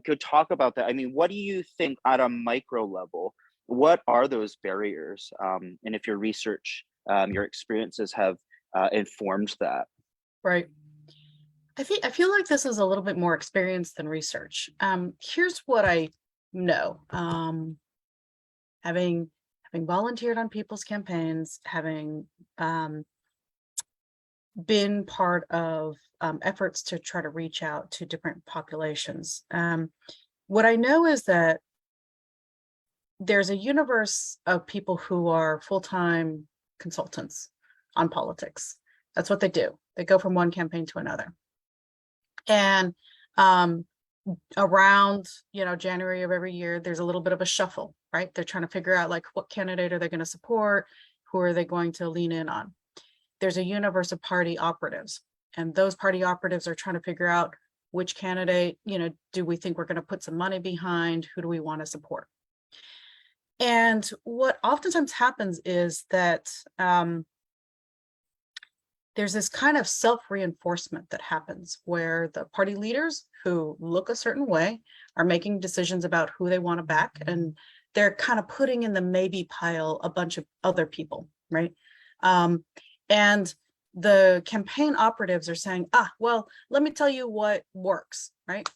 could talk about that. I mean, what do you think at a micro level? What are those barriers? And if your research, your experiences have informed that? Right. I feel like this is a little bit more experience than research. Here's what I know. Having volunteered on people's campaigns, having been part of efforts to try to reach out to different populations. What I know is that there's a universe of people who are full-time consultants on politics. That's what they do. They go from one campaign to another. And around, January of every year, there's a little bit of a shuffle, right? They're trying to figure out like what candidate are they going to support? Who are they going to lean in on? There's a universe of party operatives, and those party operatives are trying to figure out which candidate, do we think we're going to put some money behind? Who do we want to support? And what oftentimes happens is that there's this kind of self-reinforcement that happens where the party leaders who look a certain way are making decisions about who they want to back, and they're kind of putting in the maybe pile a bunch of other people, right? And the campaign operatives are saying, well, let me tell you what works, right?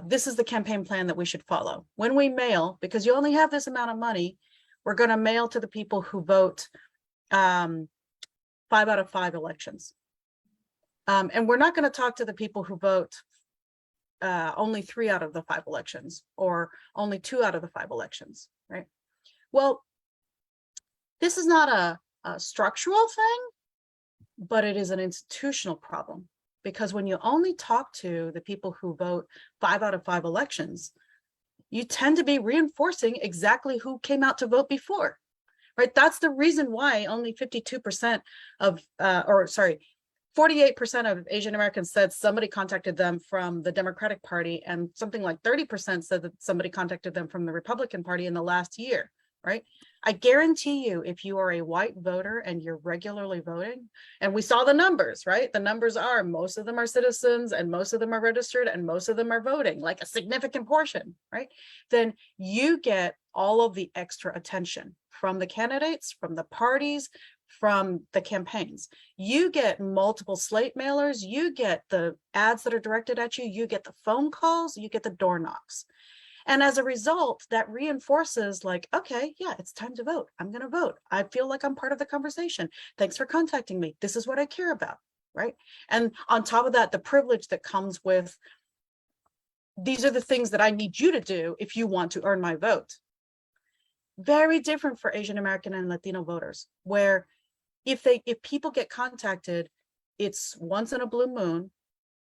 This is the campaign plan that we should follow. When we mail, because you only have this amount of money, we're going to mail to the people who vote 5 out of 5 elections. And we're not going to talk to the people who vote only 3 out of the 5 elections, or only 2 out of the 5 elections, right? Well, this is not a structural thing, but it is an institutional problem. Because when you only talk to the people who vote 5 out of 5 elections, you tend to be reinforcing exactly who came out to vote before, right? That's the reason why only 52% of, 48% of Asian Americans said somebody contacted them from the Democratic Party, and something like 30% said that somebody contacted them from the Republican Party in the last year, right? I guarantee you, if you are a white voter and you're regularly voting, and we saw the numbers, right? The numbers are, most of them are citizens, and most of them are registered, and most of them are voting, like a significant portion, right? Then you get all of the extra attention from the candidates, from the parties, from the campaigns. You get multiple slate mailers, you get the ads that are directed at you, you get the phone calls, you get the door knocks. And as a result, that reinforces like, okay, yeah, it's time to vote. I'm going to vote. I feel like I'm part of the conversation. Thanks for contacting me. This is what I care about, right? And on top of that, the privilege that comes with, these are the things that I need you to do if you want to earn my vote. Very different for Asian American and Latino voters, where if people get contacted, it's once in a blue moon.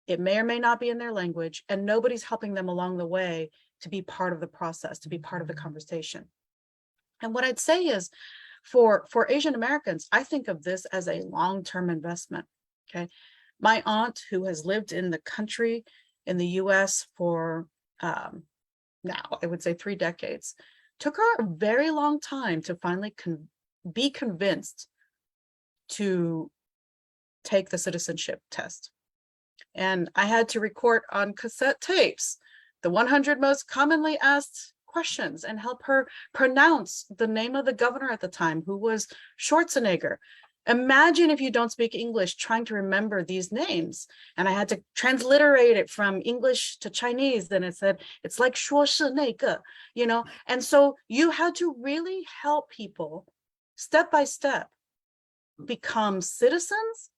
It may or may not be in their language, and nobody's helping them along the way to be part of the process, to be part of the conversation. And what I'd say is, for Asian Americans, I think of this as a long-term investment, okay? My aunt, who has lived in the country, in the US for now, I would say 3 decades, took her a very long time to finally be convinced to take the citizenship test. And I had to record on cassette tapes the 100 most commonly asked questions and help her pronounce the name of the governor at the time, who was Schwarzenegger. Imagine if you don't speak English trying to remember these names. And I had to transliterate it from English to Chinese. Then it said, it's like 说是那个, And so you had to really help people step by step become citizens.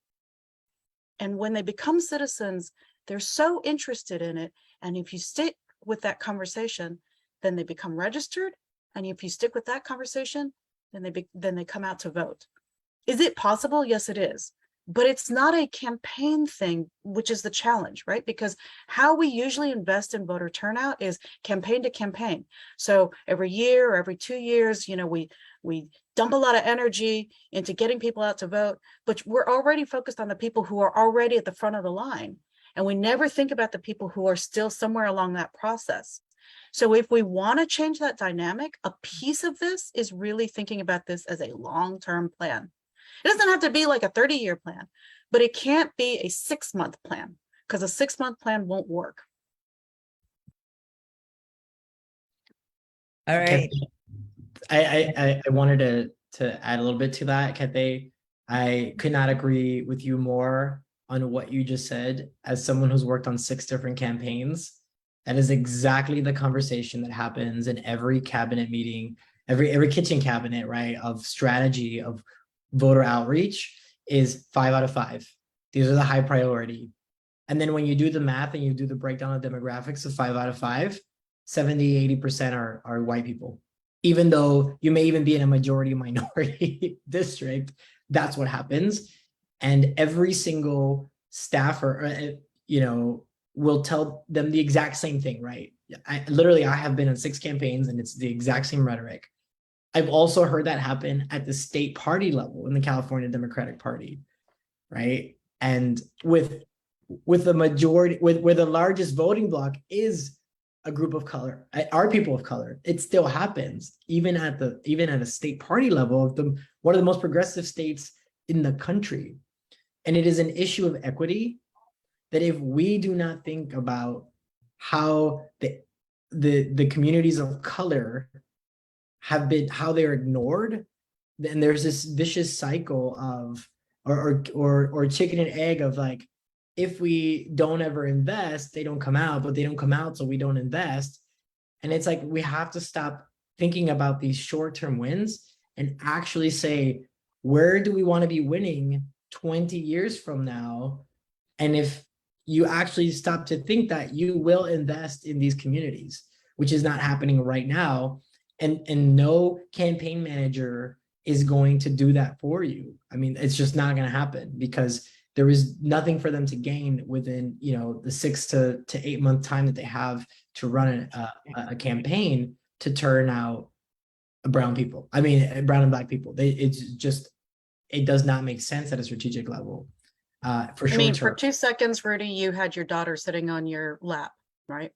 And when they become citizens, they're so interested in it. And if you stick with that conversation, then they become registered. And if you stick with that conversation, then they come out to vote. Is it possible? Yes, it is. But it's not a campaign thing, which is the challenge, right? Because how we usually invest in voter turnout is campaign to campaign. So every year or every 2 years, you know, we dump a lot of energy into getting people out to vote, but we're already focused on the people who are already at the front of the line. And we never think about the people who are still somewhere along that process. So if we want to change that dynamic, a piece of this is really thinking about this as a long-term plan. It doesn't have to be like a 30-year plan, but it can't be a 6-month plan, because a 6-month plan won't work. All right. I wanted to add a little bit to that, Kathay. I could not agree with you more on what you just said. As someone who's worked on 6 different campaigns, that is exactly the conversation that happens in every cabinet meeting, every kitchen cabinet, right, of strategy of voter outreach is 5 out of 5. These are the high priority. And then when you do the math and you do the breakdown of demographics of 5 out of 5, 70-80% are white people. Even though you may even be in a majority minority district, that's what happens. And every single staffer, you know, will tell them the exact same thing, right? I have been in 6 campaigns and it's the exact same rhetoric. I've also heard that happen at the state party level in the California Democratic Party, right? And with the majority, where the largest voting bloc is a group of color, our people of color, it still happens even at a state party level of one of the most progressive states in the country. And it is an issue of equity that if we do not think about how the communities of color how they're ignored, then there's this vicious cycle of or chicken and egg of like, if we don't ever invest, they don't come out, but they don't come out, so we don't invest. And it's like we have to stop thinking about these short-term wins and actually say, where do we want to be winning 20 years from now? And if you actually stop to think that, you will invest in these communities, which is not happening right now. And no campaign manager is going to do that for you. I mean, it's just not going to happen because there is nothing for them to gain within, you know, the 6 to 8 month time that they have to run a campaign to turn out brown people. I mean, brown and black people. It does not make sense at a strategic level. For I mean, short for term. 2 seconds, Rudy, you had your daughter sitting on your lap, right?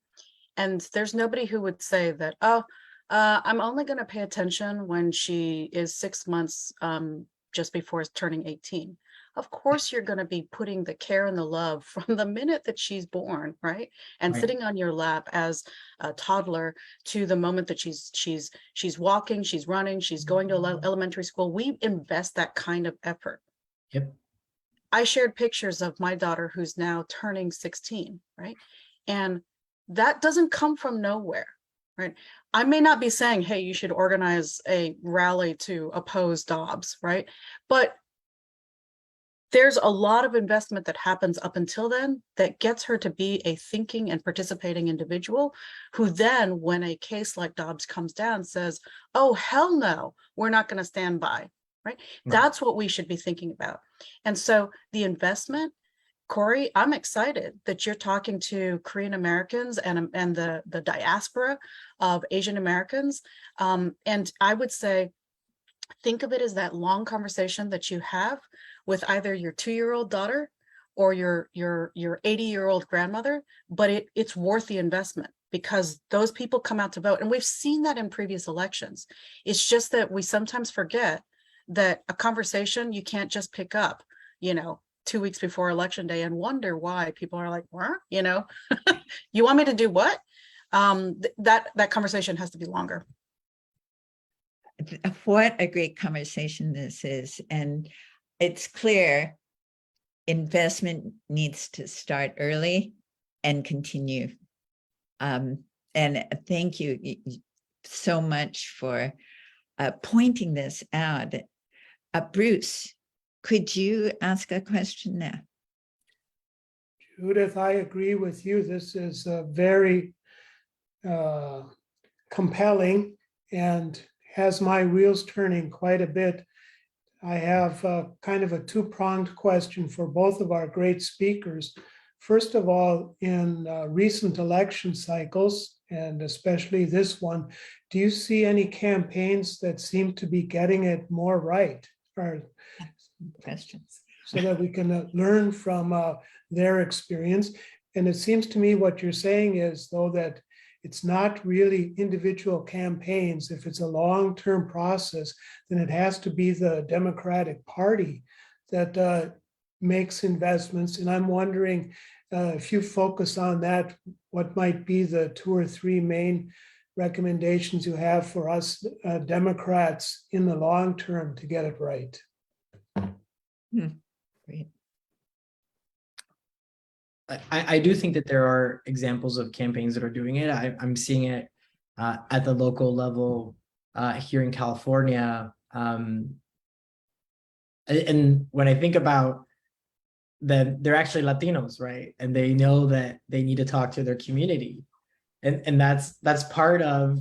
And there's nobody who would say that, oh, I'm only going to pay attention when she is 6 months just before turning 18. Of course, you're going to be putting the care and the love from the minute that she's born, right? And Right. sitting on your lap as a toddler to the moment that she's walking, she's running, she's going to elementary school. We invest that kind of effort. Yep. I shared pictures of my daughter who's now turning 16, right? And that doesn't come from nowhere, right? I may not be saying, hey, you should organize a rally to oppose Dobbs, right? But there's a lot of investment that happens up until then that gets her to be a thinking and participating individual who then, when a case like Dobbs comes down, says, oh, hell no, we're not going to stand by, right? That's what we should be thinking about. And so the investment, Corey, I'm excited that you're talking to Korean Americans and the diaspora of Asian Americans. And I would say, think of it as that long conversation that you have with either your 2-year-old daughter or your 80-year-old grandmother, but it's worth the investment because those people come out to vote. And we've seen that in previous elections. It's just that we sometimes forget that a conversation you can't just pick up, 2 weeks before election day and wonder why people are like, what? You want me to do what? That conversation has to be longer. What a great conversation this is. And it's clear investment needs to start early and continue. And thank you so much for pointing this out. Bruce, could you ask a question now? Judith, I agree with you. This is a very compelling and has my wheels turning quite a bit. I have kind of a two-pronged question for both of our great speakers. First of all, in recent election cycles, and especially this one, do you see any campaigns that seem to be getting it more right? Or Questions. so that we can learn from their experience. And it seems to me what you're saying is, though, that it's not really individual campaigns. If it's a long-term process, then it has to be the Democratic Party that makes investments. And I'm wondering if you focus on that, what might be the 2 or 3 main recommendations you have for us Democrats in the long term to get it right? Great. I do think that there are examples of campaigns that are doing it. I'm seeing it at the local level here in California. And when I think about them, they're actually Latinos, right? And they know that they need to talk to their community. And that's part of,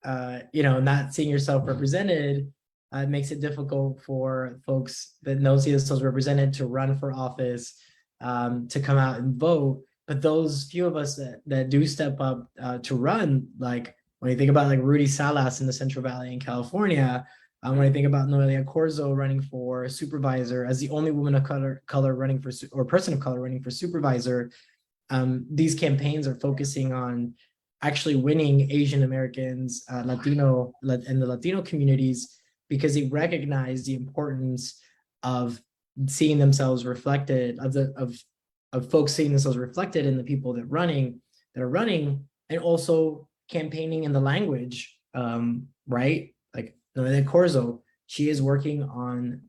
not seeing yourself represented. It makes it difficult for folks that don't see themselves represented to run for office, to come out and vote. But those few of us that do step up to run, like when you think about like Rudy Salas in the Central Valley in California, when I think about Noelia Corzo running for supervisor as the only woman of color running for, or person of color running for supervisor, these campaigns are focusing on actually winning Asian Americans, Latino, and the Latino communities, because they recognize the importance of seeing themselves reflected, of folks seeing themselves reflected in the people that are running, and also campaigning in the language, right? Like Noelia Corzo, she is working on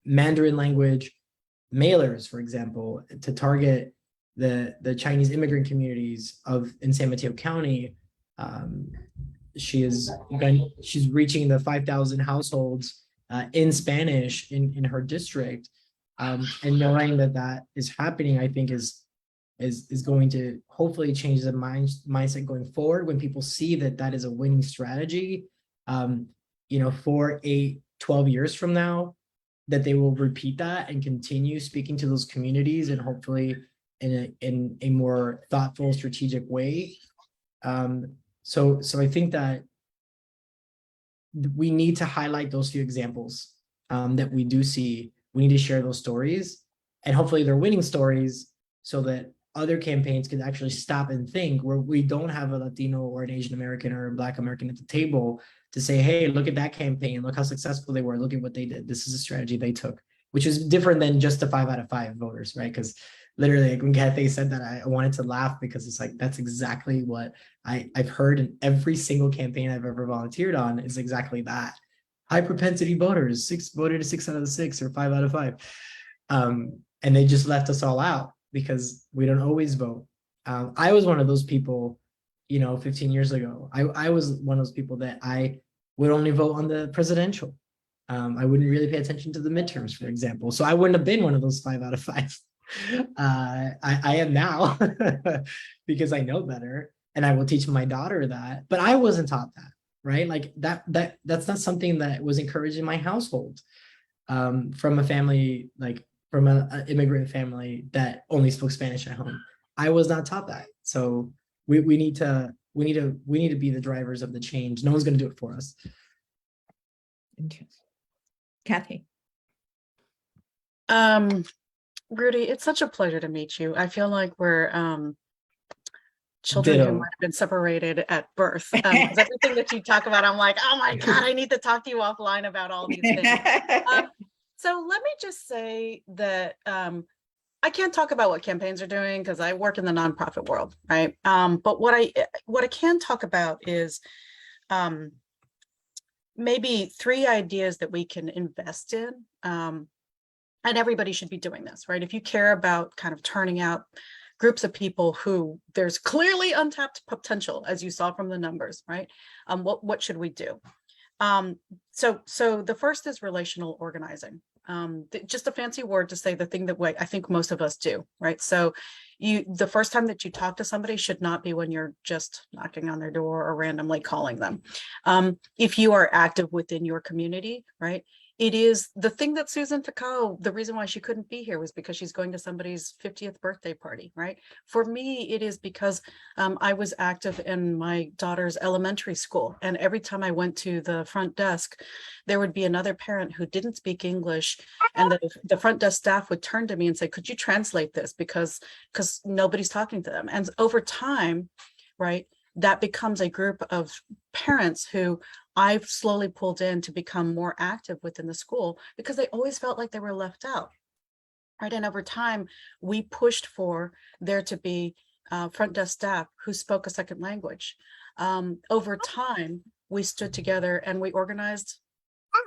Mandarin language mailers, for example, to target the Chinese immigrant communities in San Mateo County. She's reaching the 5,000 households in Spanish in her district, and knowing that is happening, I think is going to hopefully change the mindset going forward when people see that is a winning strategy. 4, 8, 12 years from now, that they will repeat that and continue speaking to those communities, and hopefully in a more thoughtful, strategic way. So I think that we need to highlight those few examples that we do see. We need to share those stories, and hopefully they're winning stories, so that other campaigns can actually stop and think, where we don't have a Latino or an Asian American or a Black American at the table to say, hey, look at that campaign, look how successful they were, look at what they did. This is a strategy they took, which is different than just the 5 out of 5 voters, right? Because literally, like when Kathay said that, I wanted to laugh, because it's like, that's exactly what I've heard in every single campaign I've ever volunteered on, is exactly that. High propensity voters, 6 voted 6 out of 6 or 5 out of 5. And they just left us all out because we don't always vote. I was one of those people, 15 years ago. I was one of those people that I would only vote on the presidential. I wouldn't really pay attention to the midterms, for example. So I wouldn't have been one of those 5 out of 5. I am now because I know better, and I will teach my daughter that. But I wasn't taught that, right? Like that's not something that was encouraged in my household, from a family, like from an immigrant family that only spoke Spanish at home. I was not taught that. So we need to be the drivers of the change. No one's going to do it for us. Interesting. Kathay. Rudy, it's such a pleasure to meet you. I feel like we're children who might have been separated at birth. 'Cause everything that you talk about, I'm like, oh my God, I need to talk to you offline about all these things. So let me just say that I can't talk about what campaigns are doing because I work in the nonprofit world, right? But what I can talk about is maybe 3 ideas that we can invest in. And everybody should be doing this, right? If you care about kind of turning out groups of people who there's clearly untapped potential, as you saw from the numbers, right? What should we do? So the first is relational organizing. Just a fancy word to say the thing that I think most of us do, right? So the first time that you talk to somebody should not be when you're just knocking on their door or randomly calling them. If you are active within your community, right? It is the thing that Susan Takao, the reason why she couldn't be here was because she's going to somebody's 50th birthday party, right? For me, it is because I was active in my daughter's elementary school. And every time I went to the front desk, there would be another parent who didn't speak English. And the front desk staff would turn to me and say, could you translate this? Because nobody's talking to them. And over time, right, that becomes a group of parents who I've slowly pulled in to become more active within the school because they always felt like they were left out, right? And over time, we pushed for there to be front desk staff who spoke a second language. Over time, we stood together and we organized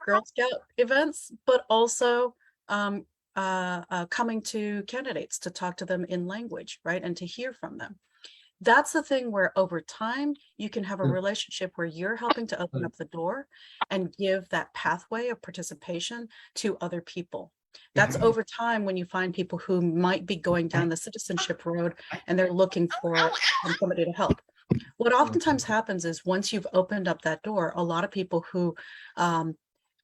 Girl Scout events, but also coming to candidates to talk to them in language, right? And to hear from them. That's the thing where over time, you can have a relationship where you're helping to open up the door and give that pathway of participation to other people. That's over time when you find people who might be going down the citizenship road and they're looking for somebody to help. What oftentimes happens is once you've opened up that door, a lot of people who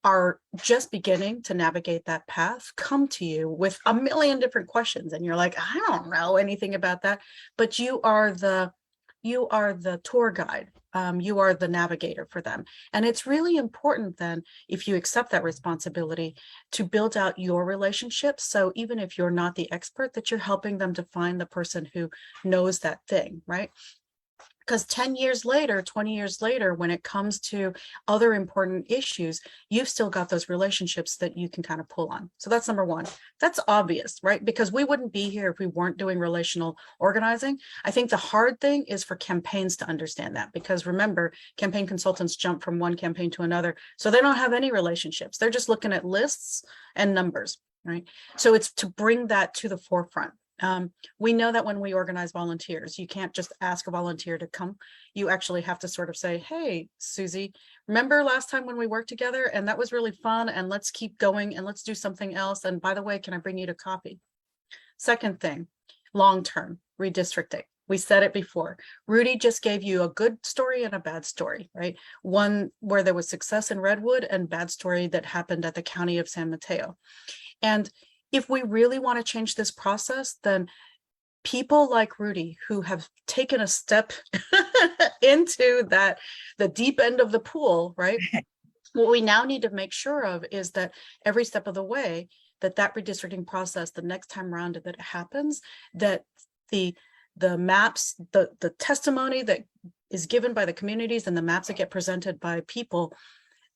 are just beginning to navigate that path come to you with a million different questions. And you're like, I don't know anything about that, but you are the tour guide. You are the navigator for them. And it's really important then, if you accept that responsibility, to build out your relationships. So even if you're not the expert, that you're helping them to find the person who knows that thing, right? Because 10 years later, 20 years later, when it comes to other important issues, you've still got those relationships that you can kind of pull on. So that's number one. That's obvious, right? Because we wouldn't be here if we weren't doing relational organizing. I think the hard thing is for campaigns to understand that, because remember, campaign consultants jump from one campaign to another. So they don't have any relationships. They're just looking at lists and numbers, right? So it's to bring that to the forefront. We know that when we organize volunteers, you can't just ask a volunteer to come. You actually have to sort of say, hey, Susie, remember last time when we worked together and that was really fun, and let's keep going and let's do something else. And by the way, can I bring you to coffee? Second thing, long-term redistricting. We said it before. Rudy just gave you a good story and a bad story, right? One where there was success in Redwood and bad story that happened at the county of San Mateo. And if we really want to change this process, then people like Rudy, who have taken a step into the deep end of the pool, right? What we now need to make sure of is that every step of the way, that redistricting process, the next time around that it happens, that the maps, the testimony that is given by the communities and the maps that get presented by people,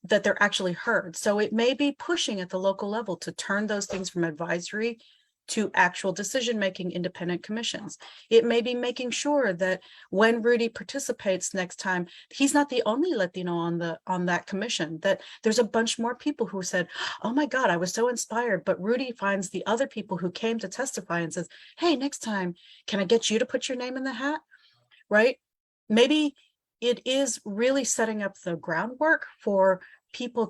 that they're actually heard. So it may be pushing at the local level to turn those things from advisory to actual decision-making independent commissions. It may be making sure that when Rudy participates next time, he's not the only Latino on that commission, that there's a bunch more people who said, oh my God, I was so inspired. But Rudy finds the other people who came to testify and says, hey, next time, can I get you to put your name in the hat, right? Maybe it is really setting up the groundwork for people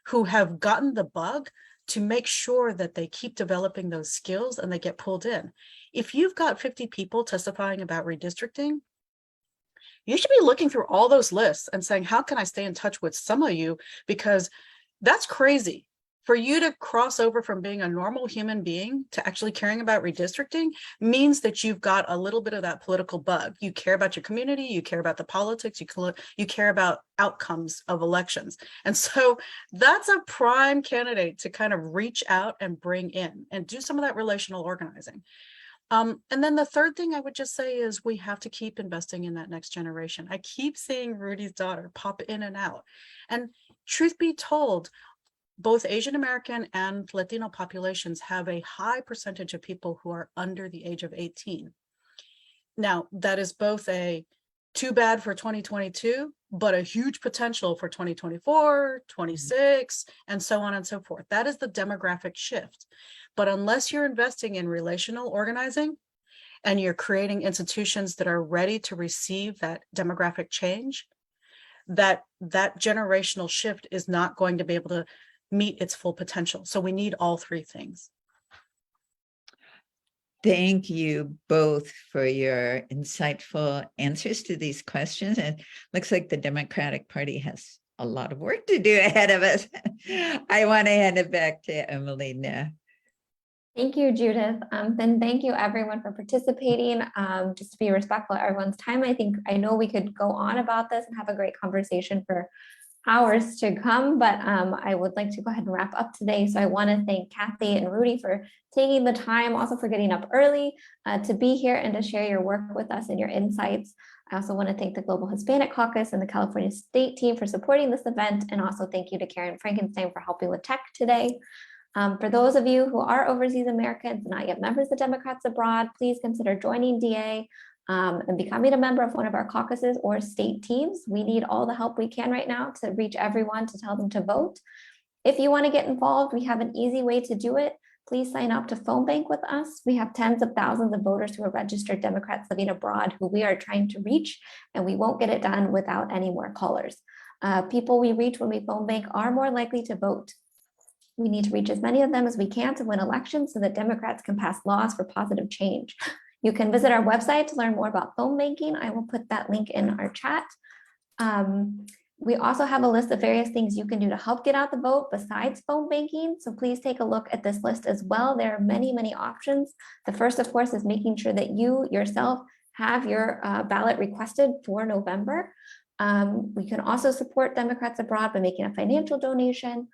who have gotten the bug to make sure that they keep developing those skills and they get pulled in. If you've got 50 people testifying about redistricting, you should be looking through all those lists and saying, how can I stay in touch with some of you? Because that's crazy. For you to cross over from being a normal human being to actually caring about redistricting means that you've got a little bit of that political bug. You care about your community, you care about the politics, you care about outcomes of elections. And so that's a prime candidate to kind of reach out and bring in and do some of that relational organizing. And then the third thing I would just say is we have to keep investing in that next generation. I keep seeing Rudy's daughter pop in and out. And truth be told, both Asian American and Latino populations have a high percentage of people who are under the age of 18. Now, that is both a too bad for 2022, but a huge potential for 2024, 26, and so on and so forth. That is the demographic shift. But unless you're investing in relational organizing and you're creating institutions that are ready to receive that demographic change, that generational shift is not going to be able to meet its full potential. So we need all three things. thank you both for your insightful answers to these questions. And it looks like the Democratic Party has a lot of work to do ahead of us. I want to hand it back to Emily now. Thank you, Judith. Then thank you everyone for participating. Just to be respectful of everyone's time, I know we could go on about this and have a great conversation for hours to come, but I would like to go ahead and wrap up today. So I want to thank Kathay and Rudy for taking the time, also for getting up early to be here and to share your work with us and your insights. I also want to thank the Global Hispanic Caucus and the California State team for supporting this event. And also thank you to Karen Frankenstein for helping with tech today. For those of you who are overseas Americans, not yet members of Democrats Abroad, please consider joining DA and becoming a member of one of our caucuses or state teams. We need all the help we can right now to reach everyone to tell them to vote. If you want to get involved, we have an easy way to do it. Please sign up to phone bank with us. We have tens of thousands of voters who are registered Democrats living abroad who we are trying to reach, and we won't get it done without any more callers. People we reach when we phone bank are more likely to vote. We need to reach as many of them as we can to win elections so that Democrats can pass laws for positive change. You can visit our website to learn more about phone banking. I will put that link in our chat. We also have a list of various things you can do to help get out the vote besides phone banking. So please take a look at this list as well. There are many, many options. The first, of course, is making sure that you yourself have your ballot requested for November. We can also support Democrats Abroad by making a financial donation.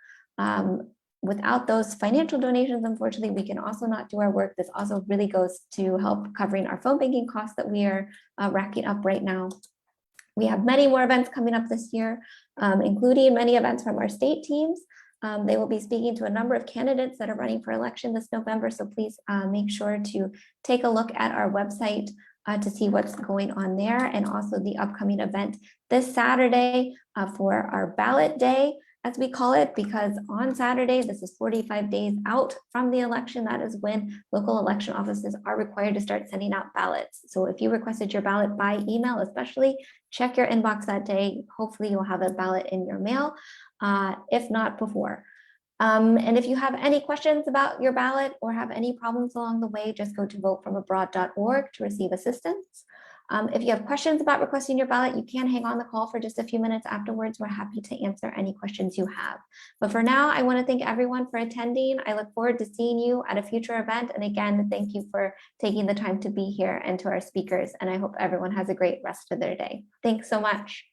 Without those financial donations, unfortunately, we can also not do our work. This also really goes to help covering our phone banking costs that we are racking up right now. We have many more events coming up this year, including many events from our state teams. They will be speaking to a number of candidates that are running for election this November. So please make sure to take a look at our website to see what's going on there, and also the upcoming event this Saturday for our ballot day, as we call it, because on Saturday, this is 45 days out from the election. That is when local election offices are required to start sending out ballots. So if you requested your ballot by email, especially, check your inbox that day. Hopefully you'll have a ballot in your mail, if not before. And if you have any questions about your ballot or have any problems along the way, just go to votefromabroad.org to receive assistance. If you have questions about requesting your ballot, you can hang on the call for just a few minutes afterwards. We're happy to answer any questions you have. But for now, I want to thank everyone for attending. I look forward to seeing you at a future event. And again, thank you for taking the time to be here, and to our speakers. And I hope everyone has a great rest of their day. Thanks so much.